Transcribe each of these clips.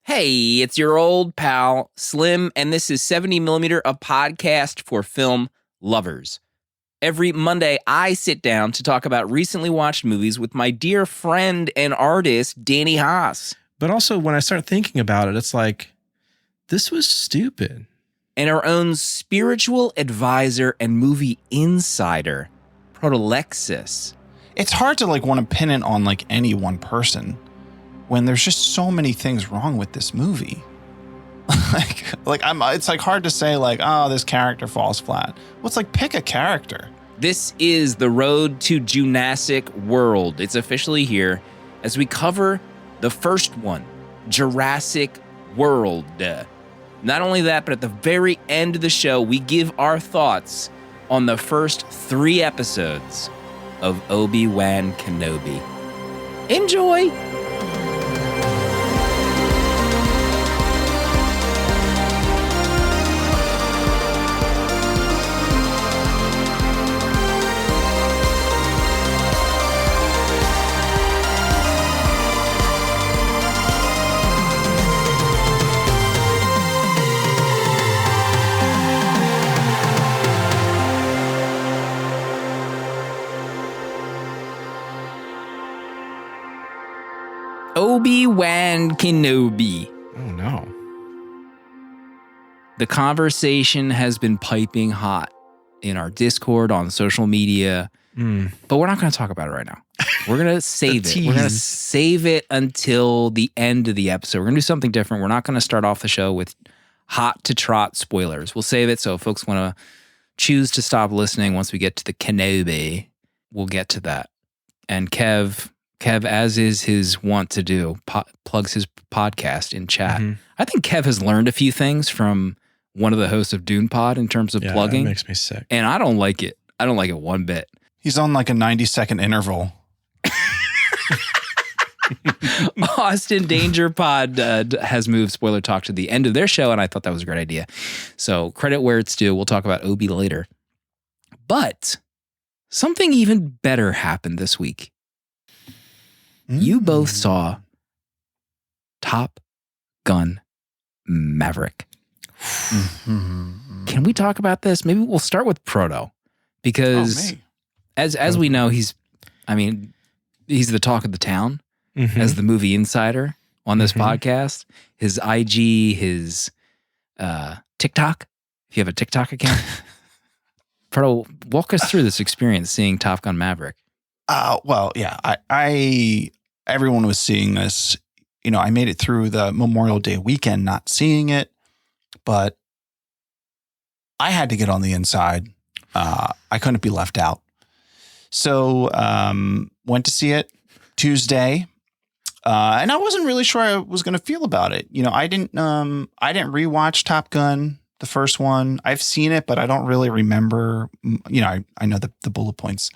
Hey, it's your old pal, Slim, and this is 70mm, a podcast for film lovers. Every Monday, I sit down to talk about recently watched movies with my dear friend and artist, Danny Haas. But also, when I start thinking about it, it's like, this was stupid. And our own spiritual advisor and movie insider, Protolexis. It's hard to want to pin it on any one person when there's just so many things wrong with this movie. It's hard to say oh, this character falls flat. Well, it's pick a character. This is the road to Jurassic World. It's officially here as we cover the first one, Jurassic World. Not only that, but at the very end of the show, we give our thoughts on the first 3 episodes of Obi Wan Kenobi. Enjoy! Obi Wan Kenobi. Oh, no. The conversation has been piping hot in our Discord, on social media, but we're not going to talk about it right now. We're going to save it. We're going to save it until the end of the episode. We're going to do something different. We're not going to start off the show with hot to trot spoilers. We'll save it so if folks want to choose to stop listening once we get to the Kenobi, we'll get to that. And Kev, as is his wont to do, plugs his podcast in chat. Mm-hmm. I think Kev has learned a few things from one of the hosts of Dune Pod in terms of plugging. It makes me sick. And I don't like it. I don't like it one bit. He's on a 90-second interval. Austin Danger Pod has moved Spoiler Talk to the end of their show, and I thought that was a great idea. So credit where it's due. We'll talk about Obi later. But something even better happened this week. You both saw Top Gun Maverick. Can we talk about this? Maybe we'll start with Proto, because as we know, he's the talk of the town as the movie insider on this podcast. His IG, his TikTok, if you have a TikTok account. Proto, walk us through this experience seeing Top Gun Maverick. Well, yeah, everyone was seeing this. I made it through the Memorial Day weekend not seeing it, but I had to get on the inside. I couldn't be left out. So went to see it Tuesday, and I wasn't really sure I was going to feel about it. I didn't rewatch Top Gun, the first one. I've seen it, but I don't really remember. I know the bullet points.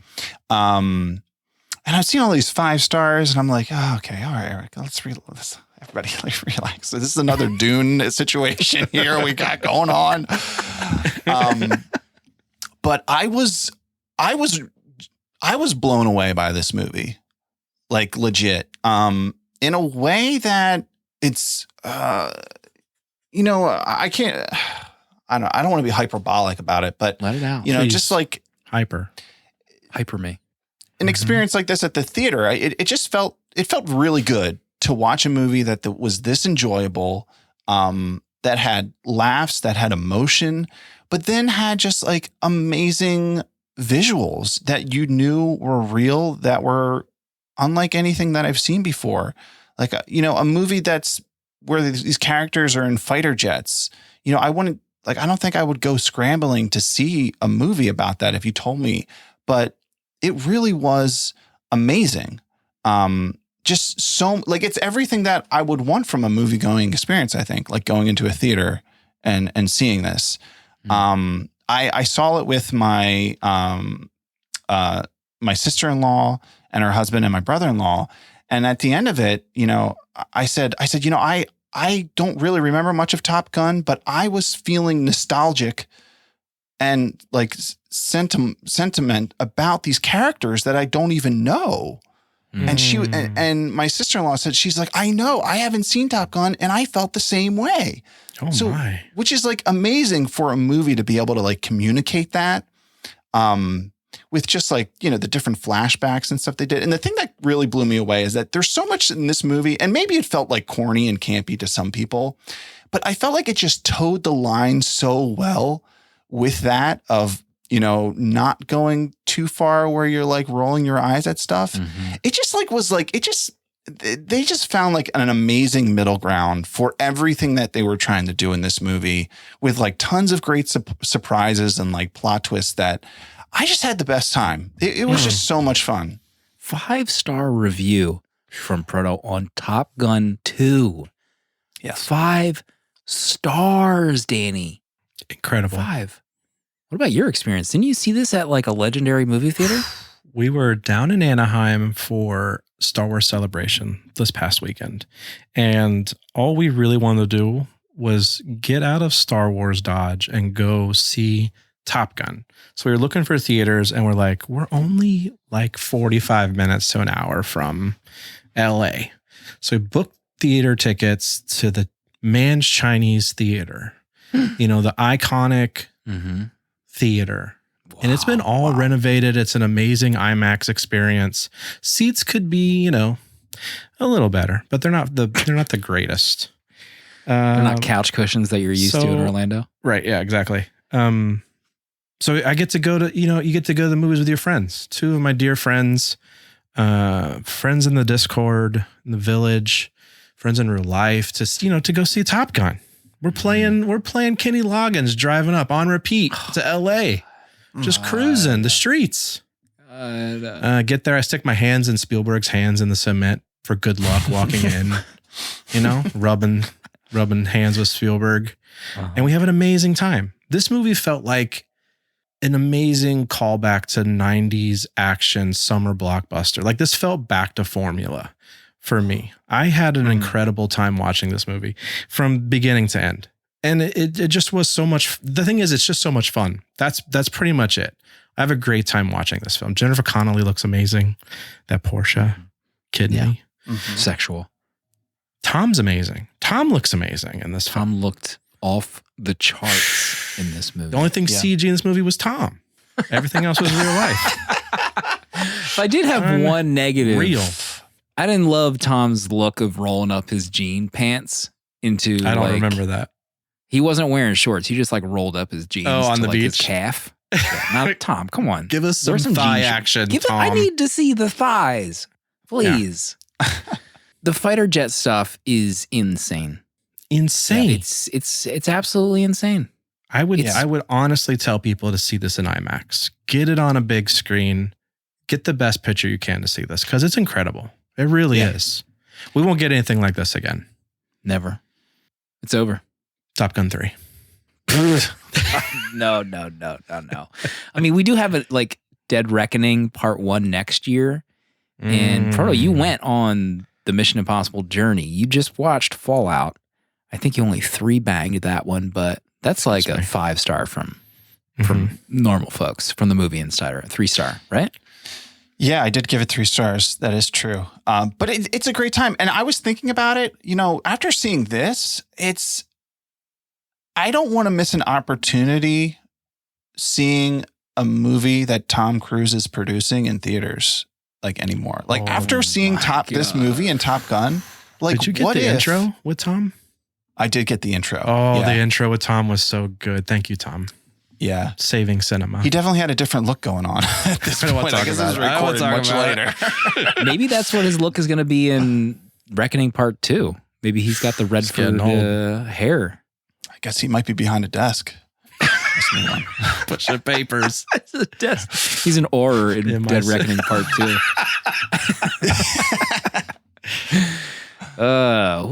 And I've seen all these 5 stars, and I'm like, oh, okay, all right, Eric, let's everybody relax. So this is another Dune situation here we got going on. But I was blown away by this movie, legit. In a way that it's, I can't. I don't want to be hyperbolic about it, but let it out. Please. Just hyper me. An experience like this at the theater, it just felt really good to watch a movie that was this enjoyable, that had laughs, that had emotion, but then had just amazing visuals that you knew were real, that were unlike anything that I've seen before. A movie that's where these characters are in fighter jets. I don't think I would go scrambling to see a movie about that if you told me, but it really was amazing. Just so it's everything that I would want from a movie going experience. I think going into a theater and seeing this. I saw it with my my sister-in-law and her husband and my brother-in-law. And at the end of it, I said, I don't really remember much of Top Gun, but I was feeling nostalgic and sentiment about these characters that I don't even know. And my sister-in-law said, she's like, I know, I haven't seen Top Gun and I felt the same way. Oh my. Which is like amazing for a movie to be able to like communicate that with just like, the different flashbacks and stuff they did. And the thing that really blew me away is that there's so much in this movie, and maybe it felt like corny and campy to some people, but I felt like it just towed the line so well with that of, not going too far where you're like rolling your eyes at stuff. Mm-hmm. It just like was like, they just found like an amazing middle ground for everything that they were trying to do in this movie, with like tons of great surprises and like plot twists that I just had the best time. It was just so much fun. 5-star review from Proto on Top Gun 2. Yes. 5 stars, Danny. Incredible. 5. What about your experience? Didn't you see this at like a legendary movie theater? We were down in Anaheim for Star Wars Celebration this past weekend. And all we really wanted to do was get out of Star Wars Dodge and go see Top Gun. So we were looking for theaters and we're like, we're only like 45 minutes to an hour from LA. So we booked theater tickets to the Man's Chinese Theater, the iconic theater. Wow, and it's been all renovated. It's an amazing IMAX experience. Seats could be, a little better, but they're not the greatest. They're not couch cushions that you're used to in Orlando. Right. Yeah, exactly. So I get to go to, you get to go to the movies with your friends. 2 of my dear friends, friends in the Discord, in the village, friends in real life, to go see Top Gun. We're playing Kenny Loggins driving up on repeat to LA, just cruising the streets. Get there. I stick my hands in Spielberg's hands in the cement for good luck walking in, rubbing hands with Spielberg. And we have an amazing time. This movie felt like an amazing callback to 90s action summer blockbuster. Like this felt back to formula for me. I had an incredible time watching this movie from beginning to end. And it just was so much. The thing is, it's just so much fun. That's pretty much it. I have a great time watching this film. Jennifer Connelly looks amazing. That Porsche kidney. Yeah. Sexual. Tom's amazing. Tom looks amazing in this film. Tom looked off the charts in this movie. The only thing CG in this movie was Tom. Everything else was real life. If I did have one negative, I didn't love Tom's look of rolling up his jean pants into. I don't remember that. He wasn't wearing shorts. He just like rolled up his jeans on the beach. His calf. Yeah, not Tom. Come on, give us some thigh action. Tom. I need to see the thighs, please. Yeah. The fighter jet stuff is insane. Insane. Yeah, it's absolutely insane. I would honestly tell people to see this in IMAX. Get it on a big screen. Get the best picture you can to see this because it's incredible. It really is. We won't get anything like this again. Never. It's over. Top Gun 3. No. I mean, we do have like Dead Reckoning Part 1 next year. And Proto, you went on the Mission Impossible journey. You just watched Fallout. I think you only 3-banged that one, but that's like a 5-star from normal folks, from the Movie Insider. 3-star, right? Yeah, I did give it 3 stars. That is true. But it's a great time. And I was thinking about it, after seeing this, I don't want to miss an opportunity seeing a movie that Tom Cruise is producing in theaters anymore. After seeing this movie and Top Gun, did you get the intro with Tom? I did get the intro. Oh, yeah. The intro with Tom was so good. Thank you, Tom. Yeah. Saving cinema. He definitely had a different look going on at this point. I guess it was recorded much later. Maybe that's what his look is going to be in Reckoning Part 2. Maybe he's got the Redford hair. I guess he might be behind a desk. Pushing papers. He's an Auror in Dead Reckoning Part 2. I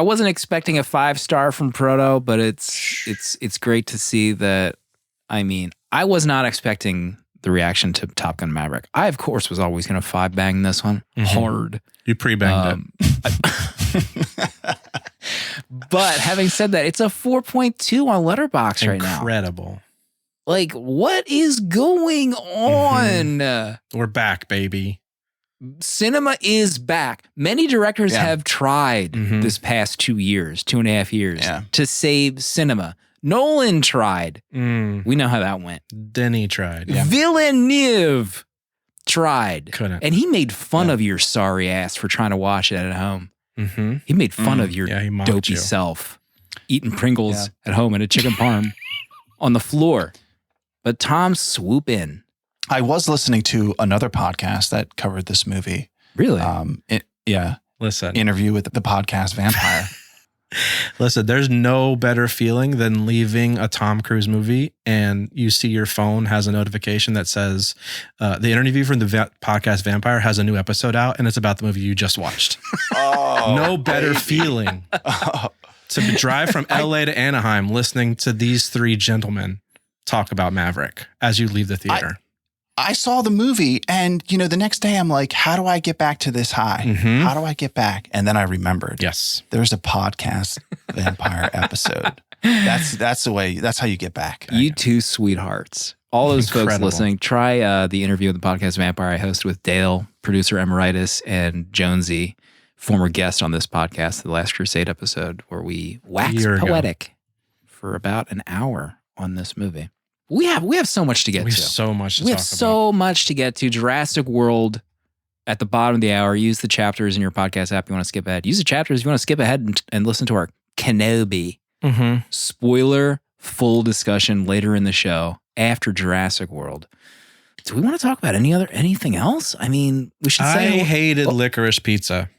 wasn't expecting a 5-star from Proto, but it's great to see that. I mean, I was not expecting the reaction to Top Gun Maverick. I, of course, was always going to 5-bang this one hard. You pre-banged it. But having said that, it's a 4.2 on Letterboxd right now. Incredible. Like, what is going on? We're back, baby. Cinema is back. Many directors have tried this past 2.5 years to save cinema. Nolan tried. We know how that went. Denny tried. Yeah. Villeneuve tried. Couldn't. And he made fun of your sorry ass for trying to watch it at home. He made fun of your dopey self eating Pringles at home in a chicken parm on the floor. But Tom, swoop in. I was listening to another podcast that covered this movie. Really? Listen. Interview with the podcast Vampire. Listen, there's no better feeling than leaving a Tom Cruise movie and you see your phone has a notification that says the interview from the podcast Vampire has a new episode out and it's about the movie you just watched. No better feeling to drive from LA to Anaheim listening to these three gentlemen talk about Maverick as you leave the theater. I saw the movie and, the next day I'm like, how do I get back to this high? How do I get back? And then I remembered. Yes. There's a podcast Vampire episode. That's the way. That's how you get back. You two sweethearts. All those folks listening, try the interview with the podcast Vampire I host with Dale, producer Emeritus, and Jonesy, former guest on this podcast, the Last Crusade episode, where we wax poetic for about an hour on this movie. We have so much to get to. We have so much to talk about. We have so much to get to. Jurassic World at the bottom of the hour. Use the chapters in your podcast app if you want to skip ahead. Use the chapters if you want to skip ahead and listen to our Kenobi. Spoiler full discussion later in the show after Jurassic World. Do we want to talk about anything else? I mean, we should say... I hated licorice pizza.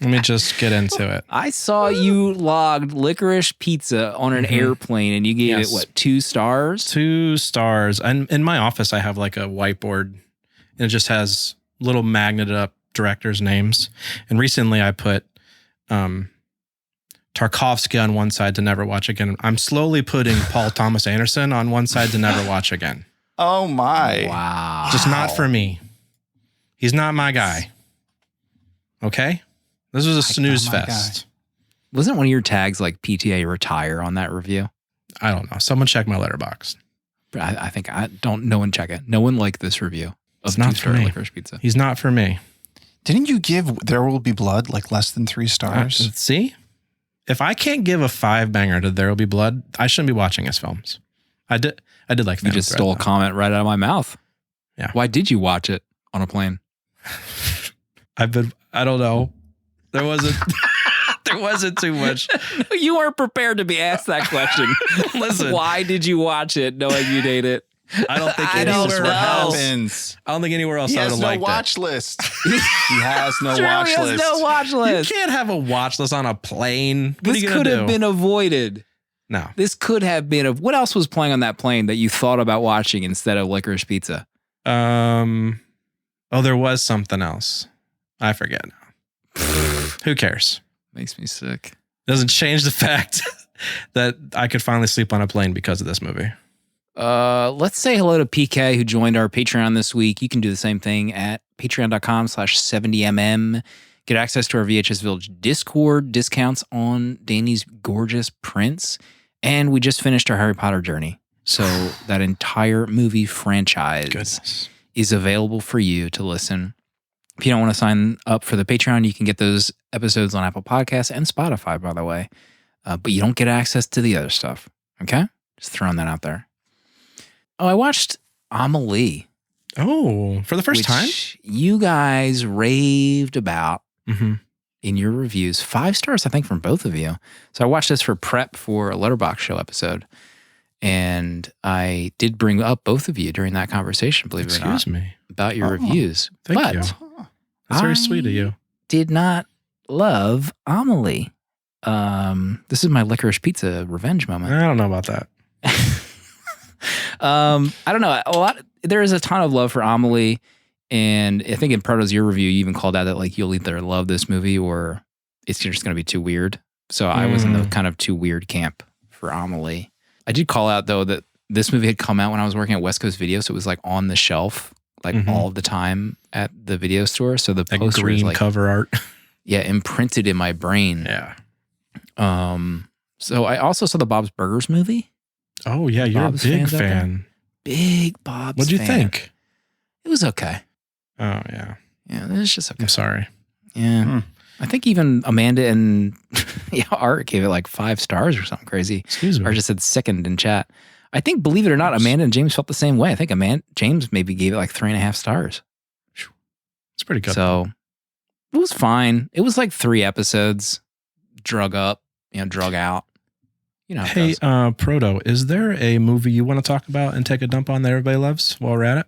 Let me just get into it. I saw you logged licorice pizza on an airplane and you gave it, what, 2 stars? 2 stars. And in my office, I have like a whiteboard and it just has little magneted up directors' names. And recently I put Tarkovsky on one side to never watch again. I'm slowly putting Paul Thomas Anderson on one side to never watch again. Oh my. Wow. Just not for me. He's not my guy. Okay? This was a snooze fest. Wasn't one of your tags like PTA retire on that review? I don't know. Someone check my letterbox. I think no one check it. No one liked this review of 2-star licorice pizza. He's not for me. Didn't you give There Will Be Blood like less than 3 stars? See? If I can't give a 5-banger to There Will Be Blood, I shouldn't be watching his films. I did like You just stole a comment right out of my mouth. Yeah. Why did you watch it on a plane? I don't know. There wasn't too much. No, you weren't prepared to be asked that question. Listen. Why did you watch it knowing you'd hate it? I don't think anywhere else. I don't think anywhere else I would have liked it. He has no watch list. He has no watch list. He has no watch list. You can't have a watch list on a plane. This could have been avoided. No. This could have been. What else was playing on that plane that you thought about watching instead of licorice pizza? There was something else. I forget now. Who cares? Makes me sick. Doesn't change the fact that I could finally sleep on a plane because of this movie. Let's say hello to PK who joined our Patreon this week. You can do the same thing at patreon.com/70mm. Get access to our VHS Village Discord, discounts on Danny's gorgeous prints. And we just finished our Harry Potter journey. So that entire movie franchise is available for you to listen. If you don't want to sign up for the Patreon, you can get those episodes on Apple Podcasts and Spotify, by the way. But you don't get access to the other stuff. Okay? Just throwing that out there. Oh, I watched Amelie. Oh, for the first time? You guys raved about in your reviews. 5 stars, I think, from both of you. So I watched this for prep for a Letterboxd show episode. And I did bring up both of you during that conversation, believe it or not. Excuse me. About your reviews. Thank you. That's very sweet of you. Did not love Amelie. This is my licorice pizza revenge moment. I don't know about that. I don't know. There is a ton of love for Amelie, and I think in Proto's your review, you even called out that like you'll either love this movie or it's just going to be too weird. So I was in the kind of too weird camp for Amelie. I did call out though that this movie had come out when I was working at West Coast Video, so it was like on the shelf like all the time at the video store. So the poster green is like cover art. Yeah, imprinted in my brain. Yeah. So I also saw the Bob's Burgers movie. Oh yeah, you're Bob's a big fan. Big Bob's What'd you think? It was okay. Oh, yeah. Yeah, it's just okay. I'm sorry. Yeah. I think even Amanda and Art gave it like 5 stars or something crazy. Excuse me. Or just said second in chat. I think, believe it or not, Amanda and James felt the same way. I think James maybe gave it like 3.5 stars. It's pretty good. So it was fine. It was like 3 episodes, drug up, drug out. Hey, Proto, is there a movie you want to talk about and take a dump on that everybody loves while we're at it?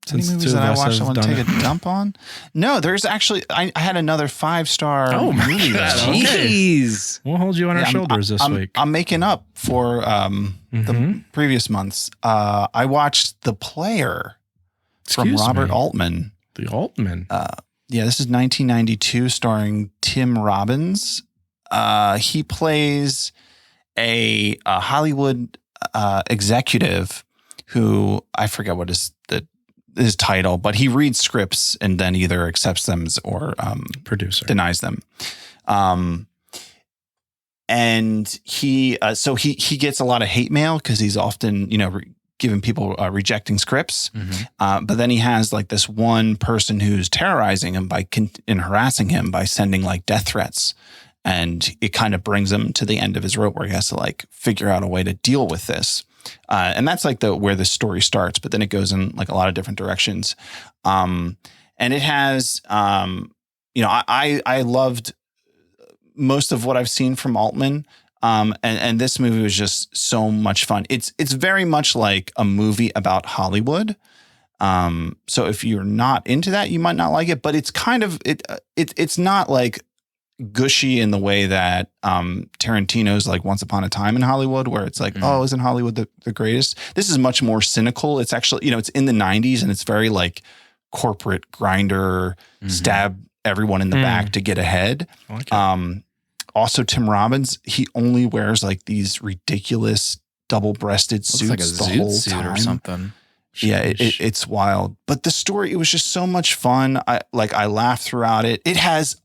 Any movies that I watched I want to take a dump on? No, there's actually, I had another 5-star movie. Jeez. We'll hold you on our shoulders this week. I'm making up for the previous months. I watched The Player from Robert Altman. The Altman? Yeah, this is 1992, starring Tim Robbins. He plays a Hollywood executive who, I forget what his title, but he reads scripts and then either accepts them or denies them. And he gets a lot of hate mail because he's often, giving people rejecting scripts. But then he has like this one person who's terrorizing him and harassing him by sending like death threats. And it kind of brings him to the end of his rope where he has to like figure out a way to deal with this. And that's like where the story starts, but then it goes in like a lot of different directions. And it has, I loved most of what I've seen from Altman. And this movie was just so much fun. It's very much like a movie about Hollywood. So if you're not into that, you might not like it, but it's kind of, it's not like gushy in the way that Tarantino's like Once Upon a Time in Hollywood, where it's like, oh, isn't Hollywood the greatest? This is much more cynical. It's actually, it's in the 90s and it's very like corporate grinder, stab everyone in the back to get ahead. Also, Tim Robbins, he only wears like these ridiculous double-breasted suits like a the whole suit time or something. Yeah, it's wild. But the story, it was just so much fun. I laughed throughout it. It has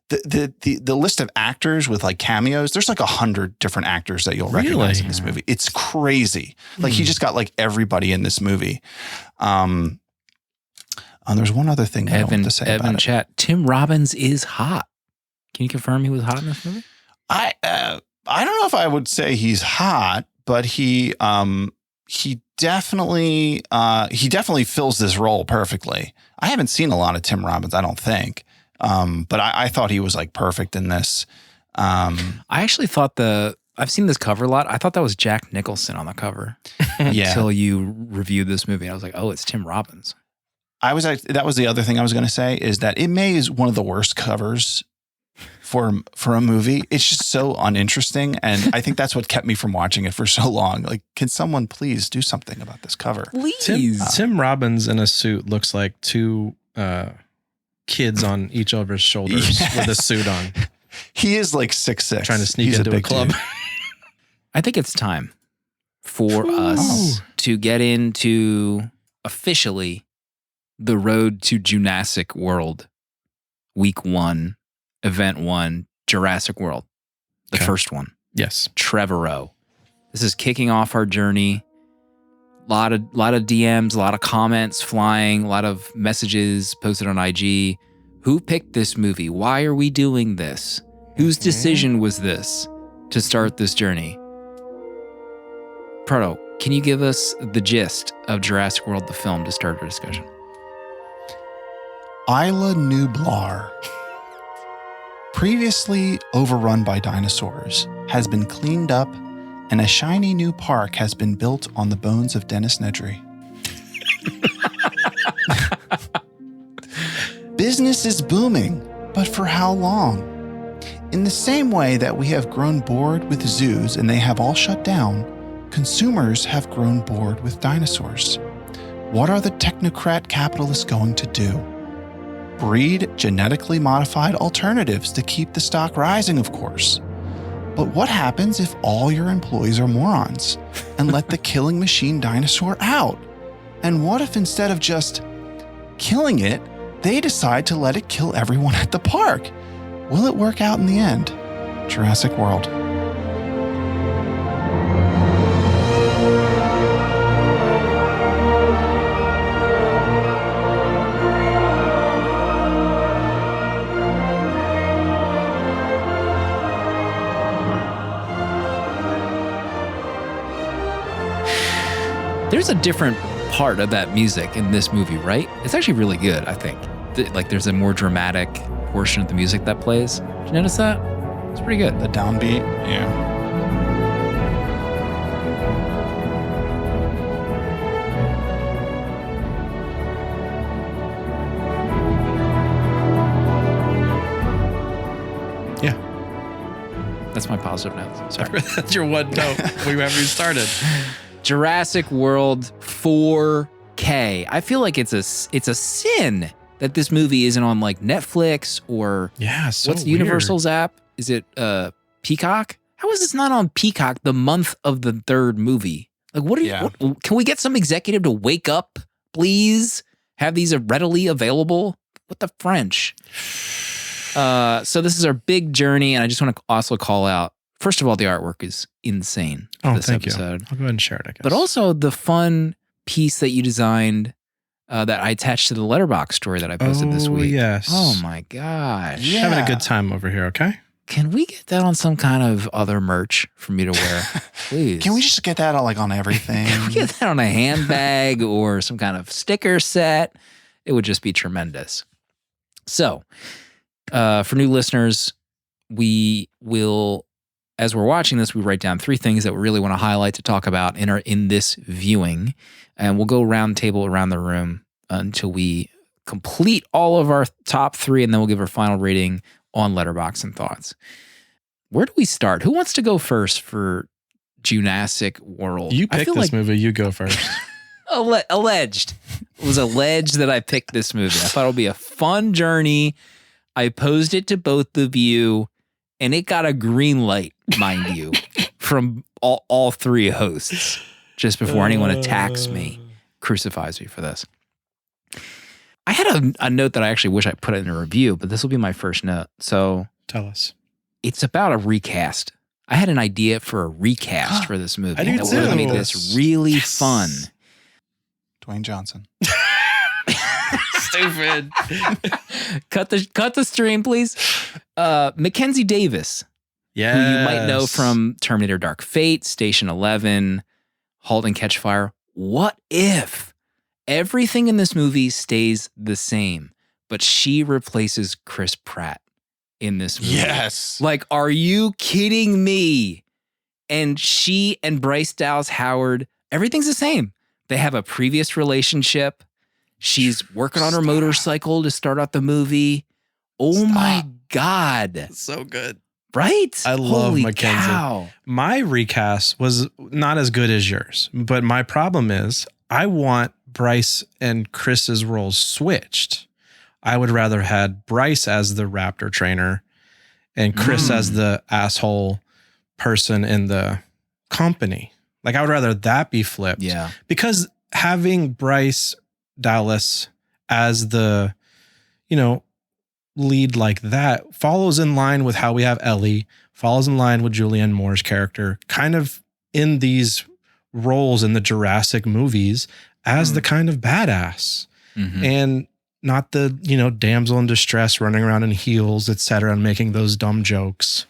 the list of actors with like cameos. There's like 100 different actors that you'll recognize in this movie. It's crazy. Like he just got like everybody in this movie. There's one other thing I want to say about it. Chat. Tim Robbins is hot. Can you confirm he was hot in this movie? I don't know if I would say he's hot, but he definitely fills this role perfectly. I haven't seen a lot of Tim Robbins, I don't think. But I thought he was like perfect in this. I actually thought I've seen this cover a lot. I thought that was Jack Nicholson on the cover. Until you reviewed this movie. I was like, oh, it's Tim Robbins. That was the other thing I was going to say, is that it is one of the worst covers for a movie. It's just so uninteresting. And I think that's what kept me from watching it for so long. Like, can someone please do something about this cover? Please. Tim Robbins in a suit looks like 2 kids on each other's shoulders with a suit on. He is like 6'6", trying to sneak into a club. I think it's time for us to get into officially the road to Jurassic World. Week 1, event 1, Jurassic World. The first one. Yes. Trevorrow. This is kicking off our journey. Lot of DMs, a lot of comments flying, a lot of messages posted on IG. Who picked this movie? Why are we doing this? Whose decision was this to start this journey? Proto, can you give us the gist of Jurassic World, the film, to start our discussion? Isla Nublar, previously overrun by dinosaurs, has been cleaned up, and a shiny new park has been built on the bones of Dennis Nedry. Business is booming, but for how long? In the same way that we have grown bored with zoos and they have all shut down, consumers have grown bored with dinosaurs. What are the technocrat capitalists going to do? Breed genetically modified alternatives to keep the stock rising, of course. But what happens if all your employees are morons and let the killing machine dinosaur out? And what if instead of just killing it, they decide to let it kill everyone at the park? Will it work out in the end? Jurassic World. There's a different part of that music in this movie, right? It's actually really good, I think. Like there's a more dramatic portion of the music that plays. Did you notice that? It's pretty good. The downbeat, yeah. That's my positive note. Sorry. That's your one note. We haven't even started. Jurassic World 4K. I feel like it's a sin that this movie isn't on like Netflix or what's Universal's app? Is it Peacock? How is this not on Peacock the month of the third movie? Like, what are you? Can we get some executive to wake up, please? Have these readily available? What the French? So this is our big journey, and I just want to also call out, first of all, the artwork is insane. Thank episode. You. I'll go ahead and share it, I guess. But also the fun piece that you designed that I attached to the letterbox story that I posted this week. Yes. Oh, my gosh. Yeah. Having a good time over here, okay? Can we get that on some kind of other merch for me to wear? Please. Can we just get that on everything? Can we get that on a handbag or some kind of sticker set? It would just be tremendous. So, for new listeners, we will, as we're watching this, we write down 3 things that we really want to highlight to talk about in this viewing, and we'll go round table around the room until we complete all of our top 3, and then we'll give our final rating on Letterboxd and thoughts. Where do we start? Who wants to go first for Jurassic World? You picked this movie. You go first. Alleged. It was alleged that I picked this movie. I thought it would be a fun journey. I posed it to both of you, and it got a green light, mind you, from all 3 hosts just before anyone attacks me, crucifies me for this. I had a note that I actually wish I put in a review, but this will be my first note. So tell us. It's about a recast. I had an idea for a recast for this movie. I do that would have made this really fun. Dwayne Johnson. Stupid. Cut the stream, please. Mackenzie Davis. Yes. Who you might know from Terminator Dark Fate, Station 11, Halt and Catch Fire. What if everything in this movie stays the same, but she replaces Chris Pratt in this movie? Yes. Like, are you kidding me? And she and Bryce Dallas Howard, everything's the same. They have a previous relationship. She's working on her motorcycle to start out the movie. Oh my God. So good. Right? I love Holy Mackenzie. Cow. My recast was not as good as yours, but my problem is I want Bryce and Chris's roles switched. I would rather had Bryce as the Raptor trainer and Chris as the asshole person in the company. Like, I would rather that be flipped. Yeah. Because having Bryce Dallas as the, lead like that follows in line with how we have Ellie, follows in line with Julianne Moore's character, kind of in these roles in the Jurassic movies as the kind of badass and not the, damsel in distress running around in heels, etc., and making those dumb jokes.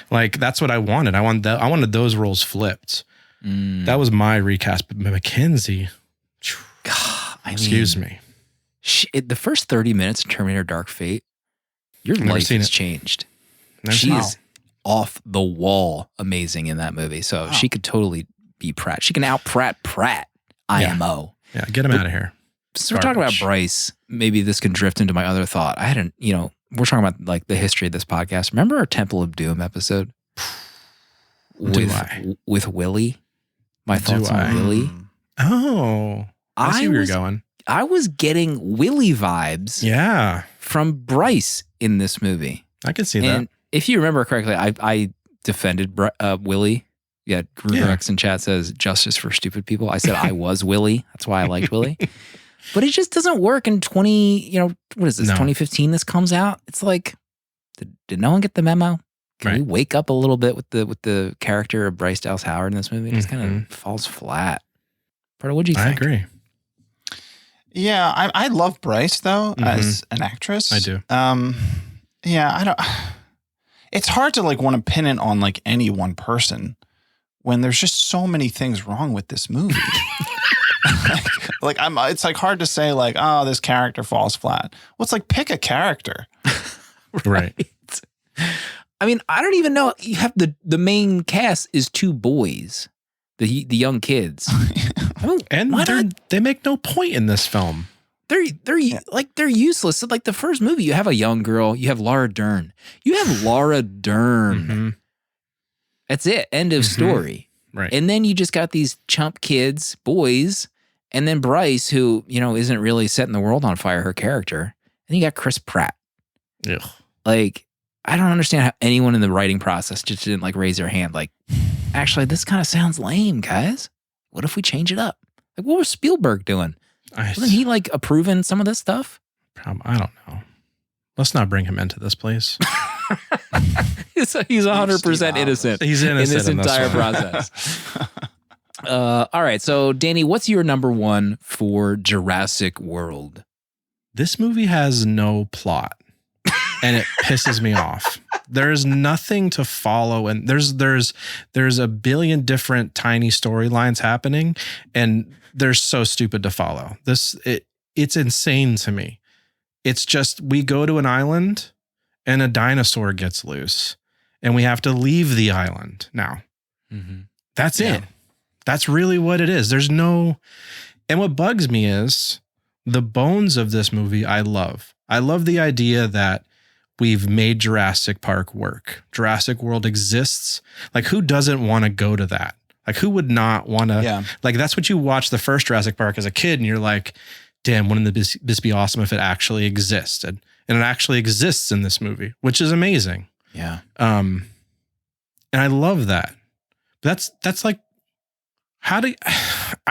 Like, that's what I wanted. I wanted those roles flipped. That was my recast. But Mackenzie, excuse me. The first 30 minutes of Terminator Dark Fate, your life has changed. She is off the wall amazing in that movie. So she could totally be Pratt. She can out Pratt IMO. Yeah, get him out of here. So we're talking about Bryce. Maybe this can drift into my other thought. I hadn't, we're talking about like the history of this podcast. Remember our Temple of Doom episode? With Willie? My thoughts on Willie? Oh, I see where you're going. I was getting Willie vibes from Bryce in this movie. I can see and that. If you remember correctly, I defended Willie. Yeah, Gruberx in chat says justice for stupid people. I said I was Willie. That's why I liked Willie. But it just doesn't work in 2015 this comes out. It's like, did no one get the memo? Can we wake up a little bit with the character of Bryce Dallas Howard in this movie? It just kind of falls flat. Pardo, what'd you think? I agree. Yeah, I love Bryce though as an actress. I do. Yeah, I don't. It's hard to want to pin it on any one person when there's just so many things wrong with this movie. It's like hard to say like, oh, this character falls flat. Well, it's like pick a character. Right. I mean, I don't even know. You have the main cast is 2 boys, the young kids. I mean, and they make no point in this film. They're useless. So like the first movie, you have a young girl, you have Laura Dern. Mm-hmm. That's it. End of story. Right. And then you just got these chump kids, boys, and then Bryce, who, isn't really setting the world on fire, her character. And you got Chris Pratt. Ugh. Like, I don't understand how anyone in the writing process just didn't like raise their hand. Like, actually, this kind of sounds lame, guys. What if we change it up? Like, what was Spielberg doing? Wasn't he like approving some of this stuff? I don't know. Let's not bring him into this, please. He's 100% innocent. He's innocent in this entire process. All right. So, Danny, what's your number 1 for Jurassic World? This movie has no plot, and it pisses me off. There's nothing to follow, and there's a billion different tiny storylines happening, and they're so stupid to follow. It's insane to me. It's just we go to an island, and a dinosaur gets loose, and we have to leave the island now. Mm-hmm. That's it. That's really what it is. There's no, and what bugs me is the bones of this movie. I love the idea that we've made Jurassic Park work. Jurassic World exists. Like, who doesn't want to go to that? Like, who would not want to? Yeah. Like, that's what you watch the first Jurassic Park as a kid, and you're like, damn, wouldn't this be awesome if it actually existed? And it actually exists in this movie, which is amazing. Yeah. And I love that. But that's like,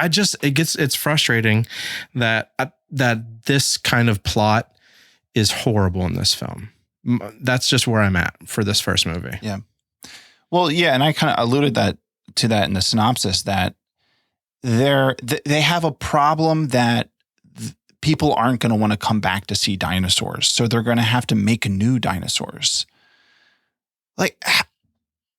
it's frustrating that this kind of plot is horrible in this film. That's just where I'm at for this first movie. Yeah. Well, yeah. And I kind of alluded to that in the synopsis, that they have a problem that people aren't going to want to come back to see dinosaurs. So they're going to have to make new dinosaurs. Like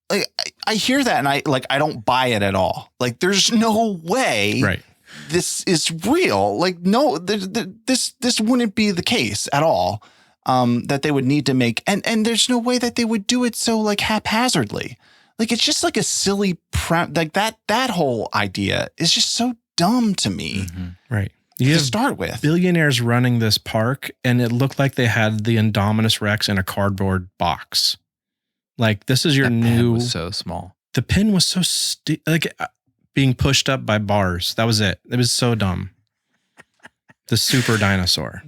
I hear that and I don't buy it at all. Like, there's no way this is real. Like, no, this wouldn't be the case at all. That they would need to make, and there's no way that they would do it so like haphazardly. Like, it's just like a silly like that whole idea is just so dumb to me. Mm-hmm. Right. You to start with, billionaires running this park, and it looked like they had the Indominus Rex in a cardboard box. Like, this is your new. Pin was so small. The pin was so being pushed up by bars. That was it. It was so dumb. The super dinosaur.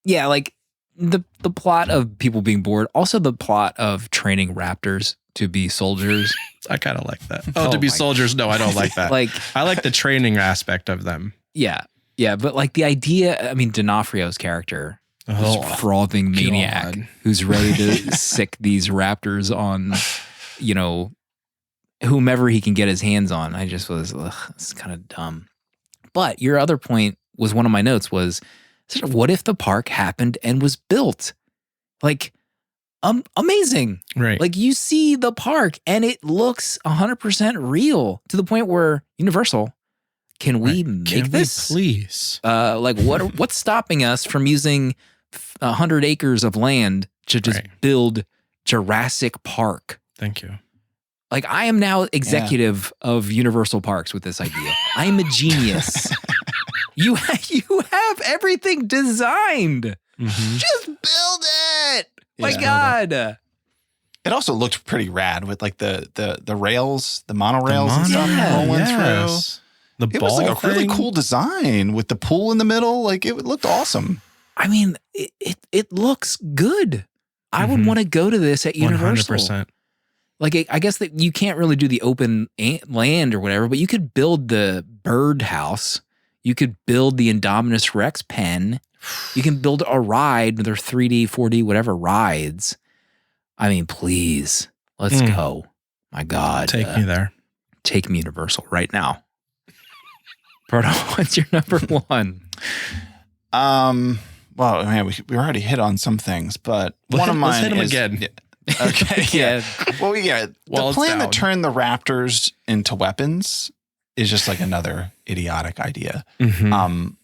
Like the plot of people being bored. Also, the plot of training raptors to be soldiers. I kind of like that. To be soldiers? No, I don't like that. Like, I like the training aspect of them. Yeah, but like the idea. I mean, D'Onofrio's character. This frothing maniac who's ready to sick these raptors on, whomever he can get his hands on. I just was, it's kind of dumb. But your other point was, one of my notes was, what if the park happened and was built? Like, amazing. Right. Like, you see the park and it looks 100% real, to the point where Universal, can we make this? Please. Like, what's stopping us from using 100 acres of land to just build Jurassic Park? Thank you. Like, I am now executive of Universal Parks with this idea. I am a genius. You have everything designed. Mm-hmm. Just build it. My God. It also looked pretty rad with like the rails, the monorails and stuff rolling through. It was like a really cool design with the pool in the middle. Like, it looked awesome. I mean, it looks good. I would want to go to this at Universal. 100%. Like, I guess that you can't really do the open land or whatever, but you could build the bird house. You could build the Indominus Rex pen. You can build a ride. Their 3D, 4D, whatever rides. I mean, please, let's go. My God. Take me there. Take me Universal right now. Proto, what's your number 1? Well, man, we already hit on some things, but one of mine let's hit them is again. Okay. Yeah. Well, yeah. The plan to turn the raptors into weapons is just like another idiotic idea. Mhm.